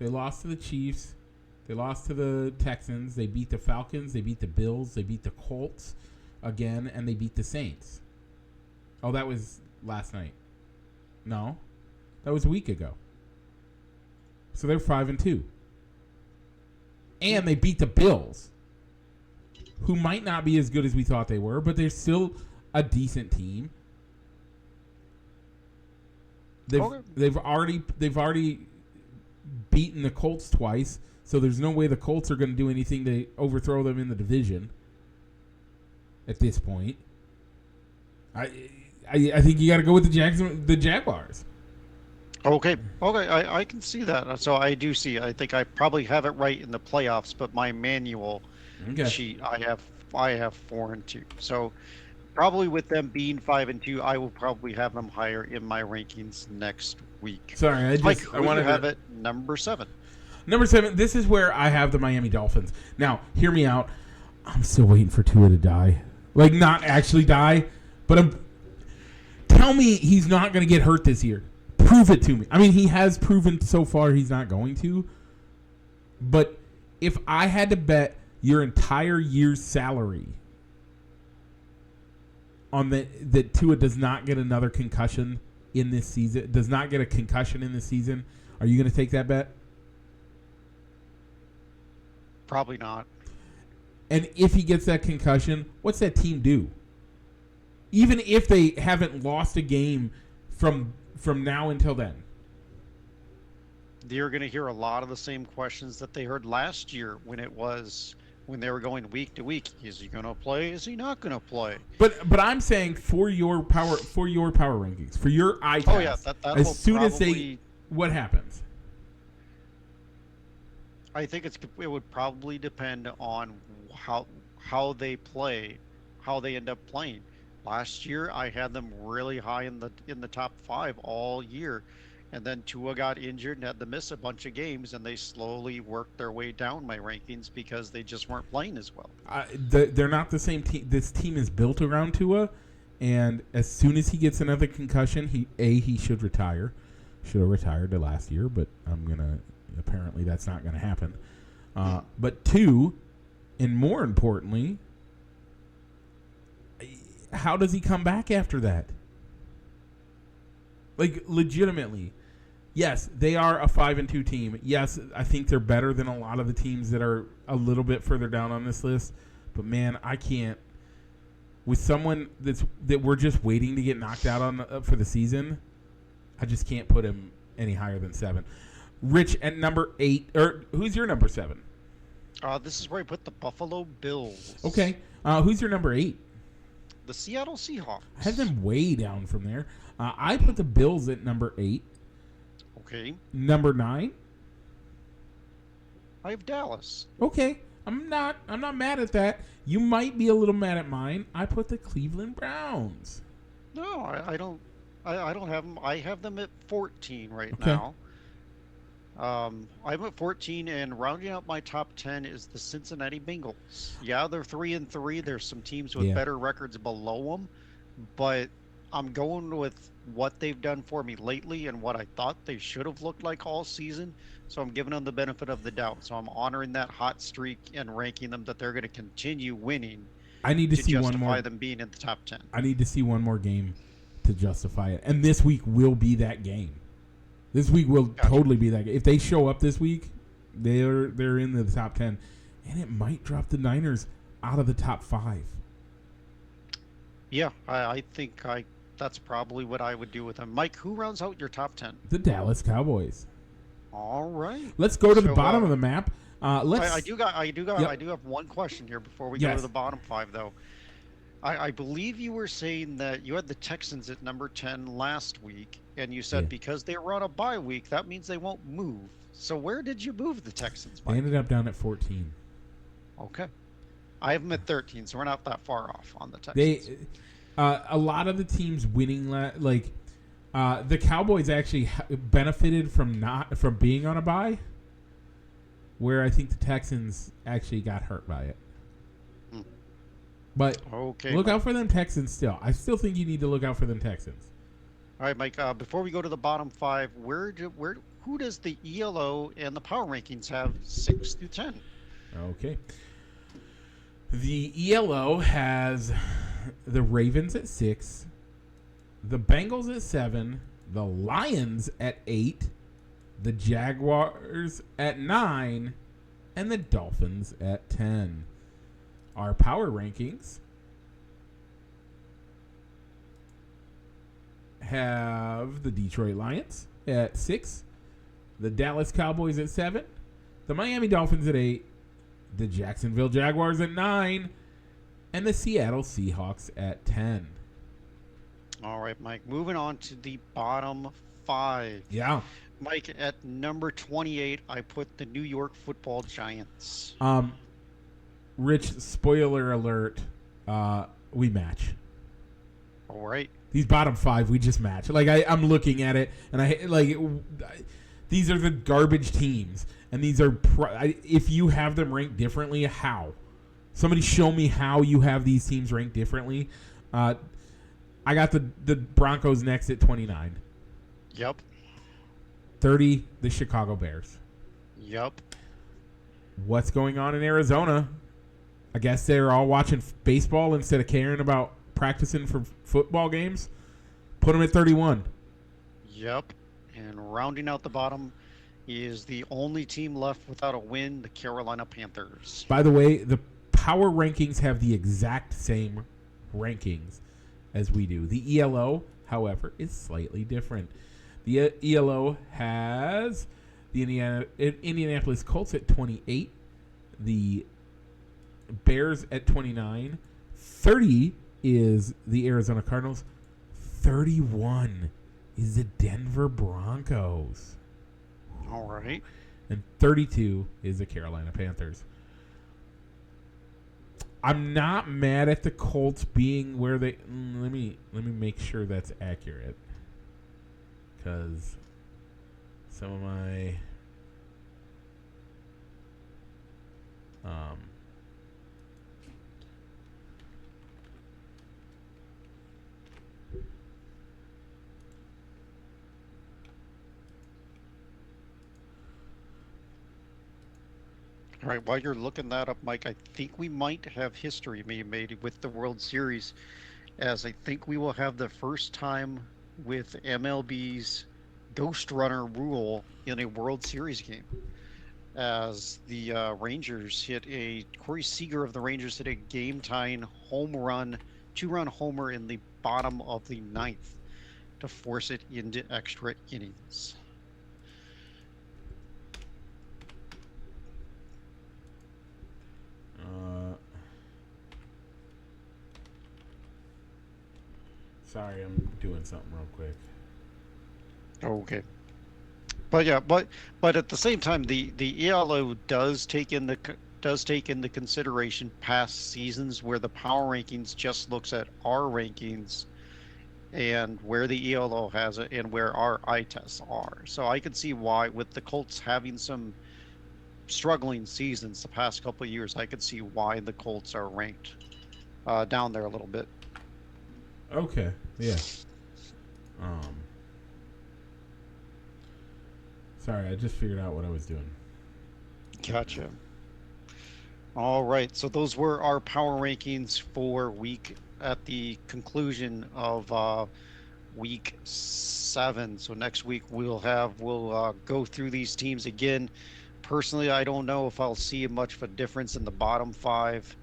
They lost to the Chiefs. They lost to the Texans. They beat the Falcons. They beat the Bills. They beat the Colts again, and they beat the Saints. Oh, that was last night. No, that was a week ago. So they're 5-2, and they beat the Bills, who might not be as good as we thought they were, but they're still a decent team. They've already beaten the Colts twice. So there's no way the Colts are going to do anything to overthrow them in the division at this point. I think you got to go with the Jaguars. Okay, I can see that. So I do see. I think I probably have it right in the playoffs, but my manual sheet, I have 4-2. So probably with them being 5-2, I will probably have them higher in my rankings next week. Sorry, I want to have it number 7. Number 7, this is where I have the Miami Dolphins. Now, hear me out. I'm still waiting for Tua to die. Like, not actually die, but tell me he's not going to get hurt this year. Prove it to me. I mean, he has proven so far he's not going to. But if I had to bet your entire year's salary on that Tua does not get another concussion in this season, does not get a concussion in this season, are you going to take that bet? Probably not. And if he gets that concussion, what's that team do? Even if they haven't lost a game from now until then. You're going to hear a lot of the same questions that they heard last year when they were going week to week. Is he going to play? Is he not going to play? But I'm saying for your power rankings, for your eye test. Oh yeah, that as soon as what happens? I think it would probably depend on how they play, how they end up playing. Last year, I had them really high in the top 5 all year, And then Tua got injured and had to miss a bunch of games, and they slowly worked their way down my rankings because they just weren't playing as well. They're not the same team. This team is built around Tua, and as soon as he gets another concussion, he should retire. Should have retired last year, but apparently that's not gonna happen. But two, and more importantly, how does he come back after that? Like, legitimately. Yes, they are a 5-2 team. Yes, I think they're better than a lot of the teams that are a little bit further down on this list. But man, I can't. With someone that we're just waiting to get knocked out on for the season, I just can't put him any higher than 7. Rich at number 8, or who's your number 7? This is where I put the Buffalo Bills. Okay, who's your number 8? The Seattle Seahawks. I have them way down from there. I put the Bills at number 8. Okay. Number 9. I have Dallas. Okay, I'm not mad at that. You might be a little mad at mine. I put the Cleveland Browns. No, I don't. I don't have them. I have them at 14 right Okay. now. I'm at 14, and rounding out my top 10 is the Cincinnati Bengals. Yeah, they're 3-3. There's some teams with better records below them, but I'm going with what they've done for me lately and what I thought they should have looked like all season. So I'm giving them the benefit of the doubt. So I'm honoring that hot streak and ranking them that they're going to continue winning. I need to see justify one more. them being in the top 10. I need to see one more game to justify it, and this week will be that game. This week will totally be that game. If they show up this week, they're in the top 10, and it might drop the Niners out of the top 5. Yeah, I think that's probably what I would do with them. Mike, who rounds out your top 10? The Dallas Cowboys. All right. Let's go to the bottom of the map. I do have one question here before we go to the bottom 5, though. I believe you were saying that you had the Texans at number 10 last week, and you said because they were on a bye week, that means they won't move. So where did you move the Texans, Mike? They ended up down at 14. Okay. I have them at 13, so we're not that far off on the Texans. A lot of the teams winning, the Cowboys actually benefited from being on a bye, where I think the Texans actually got hurt by it. But look out for them Texans still. I still think you need to look out for them Texans. All right, Mike, before we go to the bottom 5, who does the ELO and the power rankings have 6 through 10? Okay. The ELO has the Ravens at 6, the Bengals at 7, the Lions at 8, the Jaguars at 9, and the Dolphins at 10. Our power rankings have the Detroit Lions at 6, the Dallas Cowboys at 7, the Miami Dolphins at 8, the Jacksonville Jaguars at 9, and the Seattle Seahawks at 10. All right, Mike, moving on to the bottom 5. Yeah. Mike, at number 28, I put the New York Football Giants. Rich, spoiler alert, we match. All right. These bottom 5, we just match. Like, I'm looking at it, and these are the garbage teams. And these are, if you have them ranked differently, how? Somebody show me how you have these teams ranked differently. I got the Broncos next at 29. Yep. 30, the Chicago Bears. Yep. What's going on in Arizona? I guess they're all watching baseball instead of caring about practicing for football games. Put them at 31. Yep. And rounding out the bottom is the only team left without a win, the Carolina Panthers. By the way, the power rankings have the exact same rankings as we do. The ELO, however, is slightly different. The ELO has the Indianapolis Colts at 28, the Bears at 29, 30 is the Arizona Cardinals, 31 is the Denver Broncos. All right. And 32 is the Carolina Panthers. I'm not mad at the Colts being where they. Let me make sure that's accurate, because some of my um, All right, while you're looking that up, Mike, I think we might have history being made with the World Series, as I think we will have the first time with MLB's Ghost Runner rule in a World Series game. As the Rangers hit a Corey Seager of the Rangers hit a game-tying home run, two-run homer in the bottom of the ninth to force it into extra innings. sorry, I'm doing something real quick. Okay. But yeah, but at the same time, the ELO does take into consideration past seasons where the power rankings just looks at our rankings and where the ELO has it and where our eye tests are. So I could see why, with the Colts having some struggling seasons the past couple of years, I could see why the Colts are ranked down there a little bit. Okay, yeah. Um, sorry, I just figured out what I was doing. Gotcha. All right, so those were our power rankings for week at the conclusion of week 7. So next week we'll go through these teams again. Personally, I don't know if I'll see much of a difference in the bottom 5.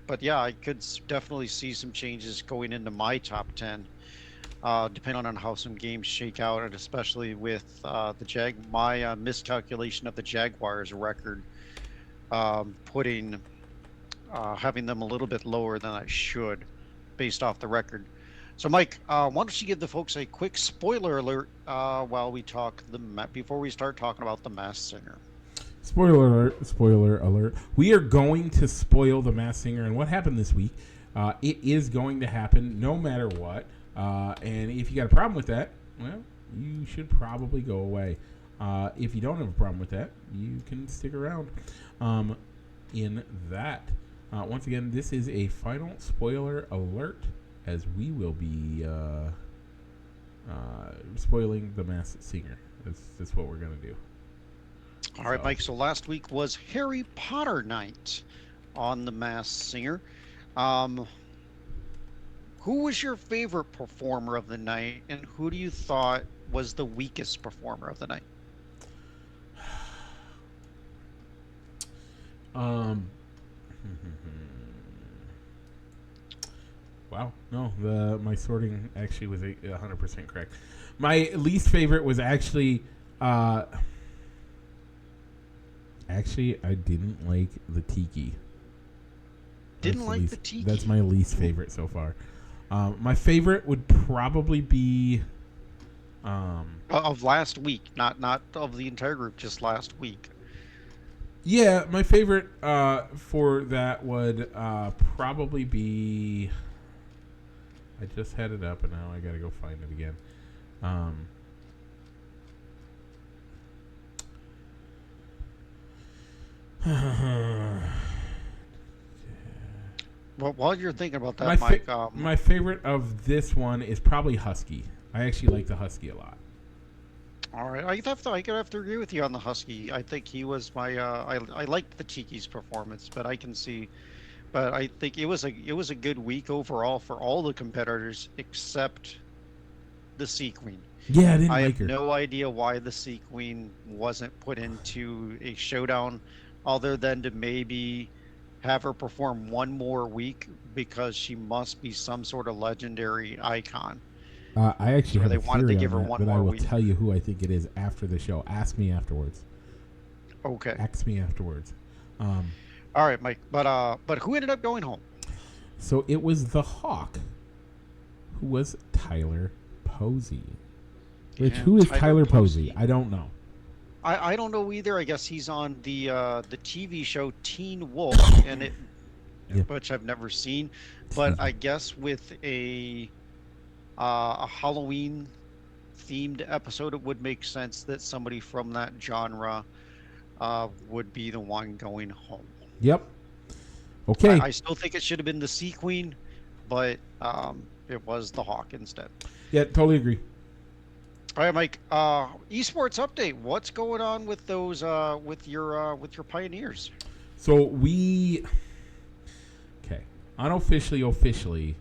But yeah, I could definitely see some changes going into my top 10, depending on how some games shake out, and especially with my miscalculation of the Jaguars record, having them a little bit lower than I should, based off the record. So, Mike, why don't you give the folks a quick spoiler alert while we talk before we start talking about the Masked Singer. Spoiler alert, spoiler alert. We are going to spoil the Masked Singer and what happened this week. It is going to happen no matter what. And if you got a problem with that, well, you should probably go away. If you don't have a problem with that, you can stick around. In that, once again, this is a final spoiler alert, as we will be spoiling the Masked Singer. That's what we're going to do. All right, Mike. So last week was Harry Potter night on the Masked Singer. Who was your favorite performer of the night, and who do you thought was the weakest performer of the night? Wow, no, my sorting actually was 100% correct. My least favorite was actually I didn't like the Tiki. Didn't like the Tiki? That's my least favorite so far. My favorite would probably be of last week, not of the entire group, just last week. Yeah, my favorite for that would probably be. I just had it up and now I gotta go find it again. Well, while you're thinking about that, Mike, my favorite of this one is probably Husky. I actually like the Husky a lot. All right, I could have to agree with you on the Husky. I think he was my. I liked the Tiki's performance, but I think it was a good week overall for all the competitors except the Sea Queen. Yeah, I didn't like her. I have no idea why the Sea Queen wasn't put into a showdown, other than to maybe have her perform one more week, because she must be some sort of legendary icon. I actually have a theory give her on that, one but I more will week. tell you who I think it is after the show. Ask me afterwards. Okay. Ask me afterwards. All right, Mike. But who ended up going home? So it was the Hawk, who was Tyler Posey. Which, who is Tyler Posey? I don't know. I don't know either. I guess he's on the TV show Teen Wolf, and which I've never seen. But I guess with a Halloween themed episode, it would make sense that somebody from that genre would be the one going home. Yep. Okay. I still think it should have been the Sea Queen, but it was the Hawk instead. Yeah, totally agree. All right, Mike. Esports update. What's going on with those with your Pioneers? So we, okay, unofficially, officially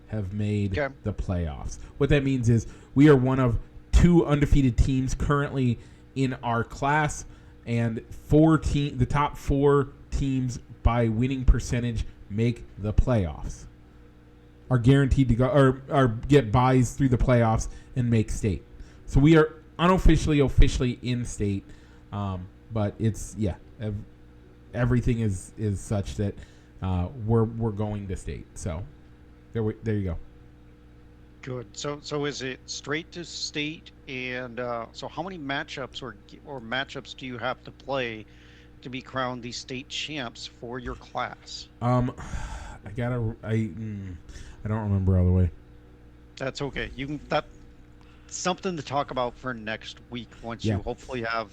have made Okay. the playoffs. What that means is we are one of 2 undefeated teams currently in our class, and the top 4 teams by winning percentage make the playoffs. Are guaranteed to go or get buys through the playoffs and make state. So we are unofficially, officially in state, but it's everything is such that we're going to state. So there you go. Good. So is it straight to state? And so how many matchups or matchups do you have to play to be crowned the state champs for your class? I don't remember all the way. That's okay. That's something to talk about for next week once you hopefully have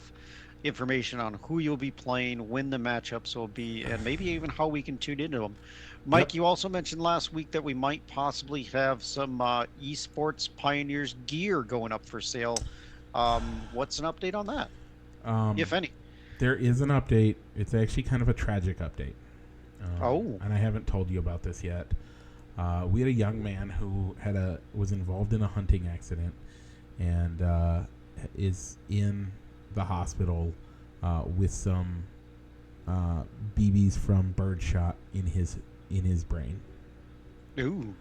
information on who you'll be playing, when the matchups will be, and maybe even how we can tune into them. Mike, you also mentioned last week that we might possibly have some esports Pioneers gear going up for sale. What's an update on that, if any? There is an update. It's actually kind of a tragic update. And I haven't told you about this yet. We had a young man who was involved in a hunting accident and is in the hospital with some BBs from birdshot in his brain. Ooh.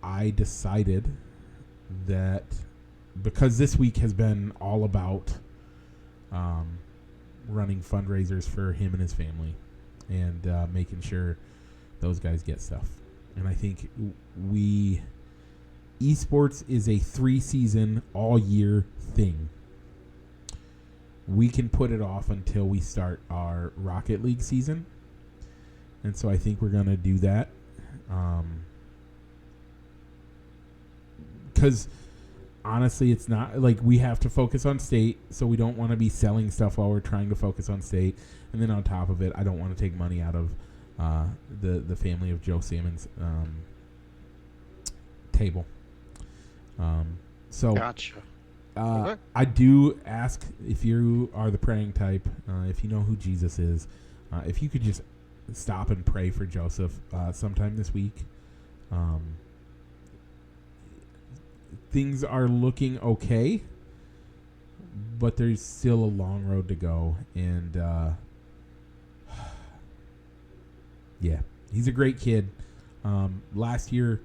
I decided that because this week has been all about running fundraisers for him and his family and making sure those guys get stuff. And I think esports is a 3-season all year thing. We can put it off until we start our Rocket League season. And so I think we're going to do that. Because honestly, it's not like we have to focus on state, so we don't want to be selling stuff while we're trying to focus on state. And then on top of it, I don't want to take money out of the family of Joe Salmon's table. So Gotcha. Okay. I do ask, if you are the praying type, if you know who Jesus is, if you could just stop and pray for Joseph sometime this week. Things are looking okay, but there's still a long road to go. And yeah, he's a great kid. Last year,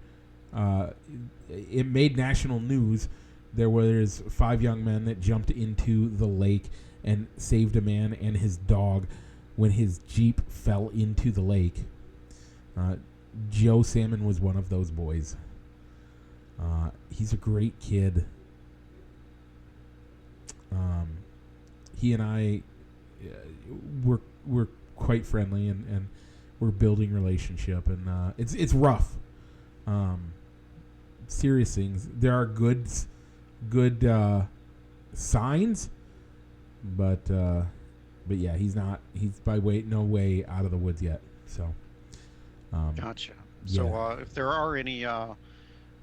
it made national news. There was 5 young men that jumped into the lake and saved a man and his dog when his Jeep fell into the lake. Joe Salmon was one of those boys. He's a great kid. He and I, we're quite friendly, and we're building relationship, and it's rough. Serious things. There are good signs, but yeah, he's by no way out of the woods yet. So, Gotcha. Yeah. So if there are any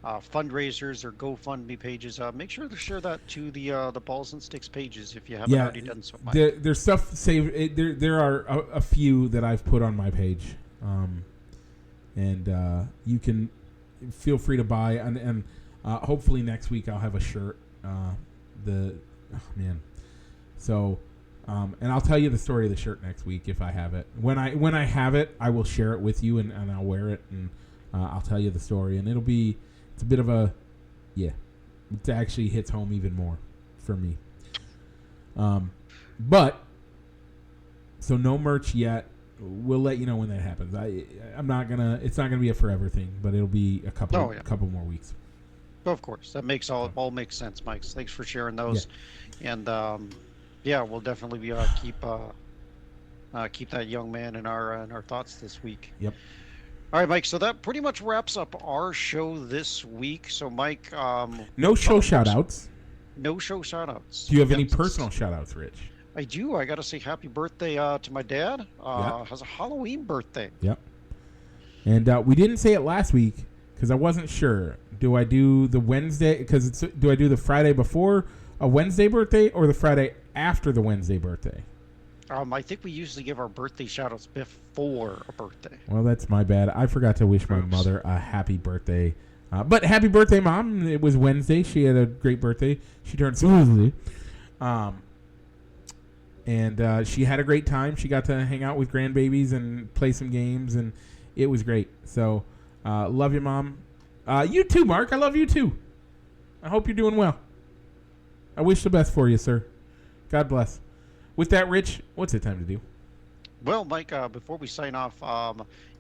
fundraisers or GoFundMe pages, make sure to share that to the Balls and Sticks pages if you haven't already done so. There's stuff saved. There are a few that I've put on my page, and you can feel free to buy. And hopefully next week I'll have a shirt. So, and I'll tell you the story of the shirt next week if I have it. When I have it, I will share it with you, and I'll wear it, and I'll tell you the story, and it's a bit of a, it actually hits home even more for me. But so no merch yet. We'll let you know when that happens. It's not gonna be a forever thing, but it'll be a couple more weeks. Of course, that makes all makes sense, Mike. Thanks for sharing those, and we'll definitely keep that young man in our thoughts this week. Yep. All right, Mike. So that pretty much wraps up our show this week. So, Mike, No show comic shout books, outs. no show shout-outs. Do you have any Yes. personal shout outs, Rich? I do. I got to say happy birthday to my dad. Yeah. Has a Halloween birthday. Yep. And we didn't say it last week because I wasn't sure. Do I do the Wednesday? Do I do the Friday before a Wednesday birthday or the Friday after the Wednesday birthday? I think we usually give our birthday shout-outs before a birthday. Well, that's my bad. I forgot to wish my Oops. mother a happy birthday. But happy birthday, Mom. It was Wednesday. She had a great birthday. She turned 60. And she had a great time. She got to hang out with grandbabies and play some games, and it was great. So, love you, Mom. You too, Mark. I love you too. I hope you're doing well. I wish the best for you, sir. God bless. With that, Rich, what's it time to do? Well, Mike, before we sign off,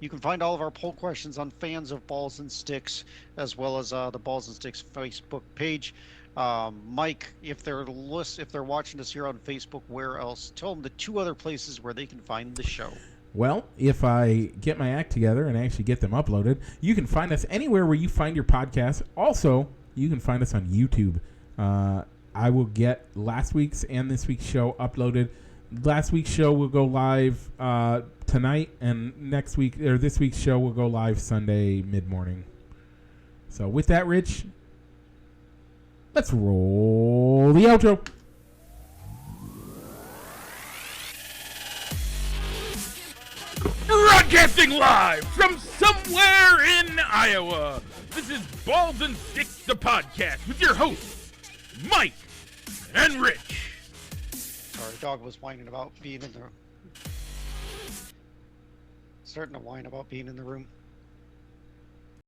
you can find all of our poll questions on Fans of Balls and Sticks, as well as the Balls and Sticks Facebook page. Mike, if they're watching us here on Facebook, where else? Tell them the 2 other places where they can find the show. Well, if I get my act together and actually get them uploaded, you can find us anywhere where you find your podcast. Also, you can find us on YouTube. I will get last week's and this week's show uploaded. Last week's show will go live tonight, and this week's show will go live Sunday mid-morning. So with that, Rich, let's roll the outro. Broadcasting live from somewhere in Iowa. This is Balls and Sticks, the podcast, with your hosts, Mike and Rich. Sorry, dog was whining about being in the... Starting to whine about being in the room.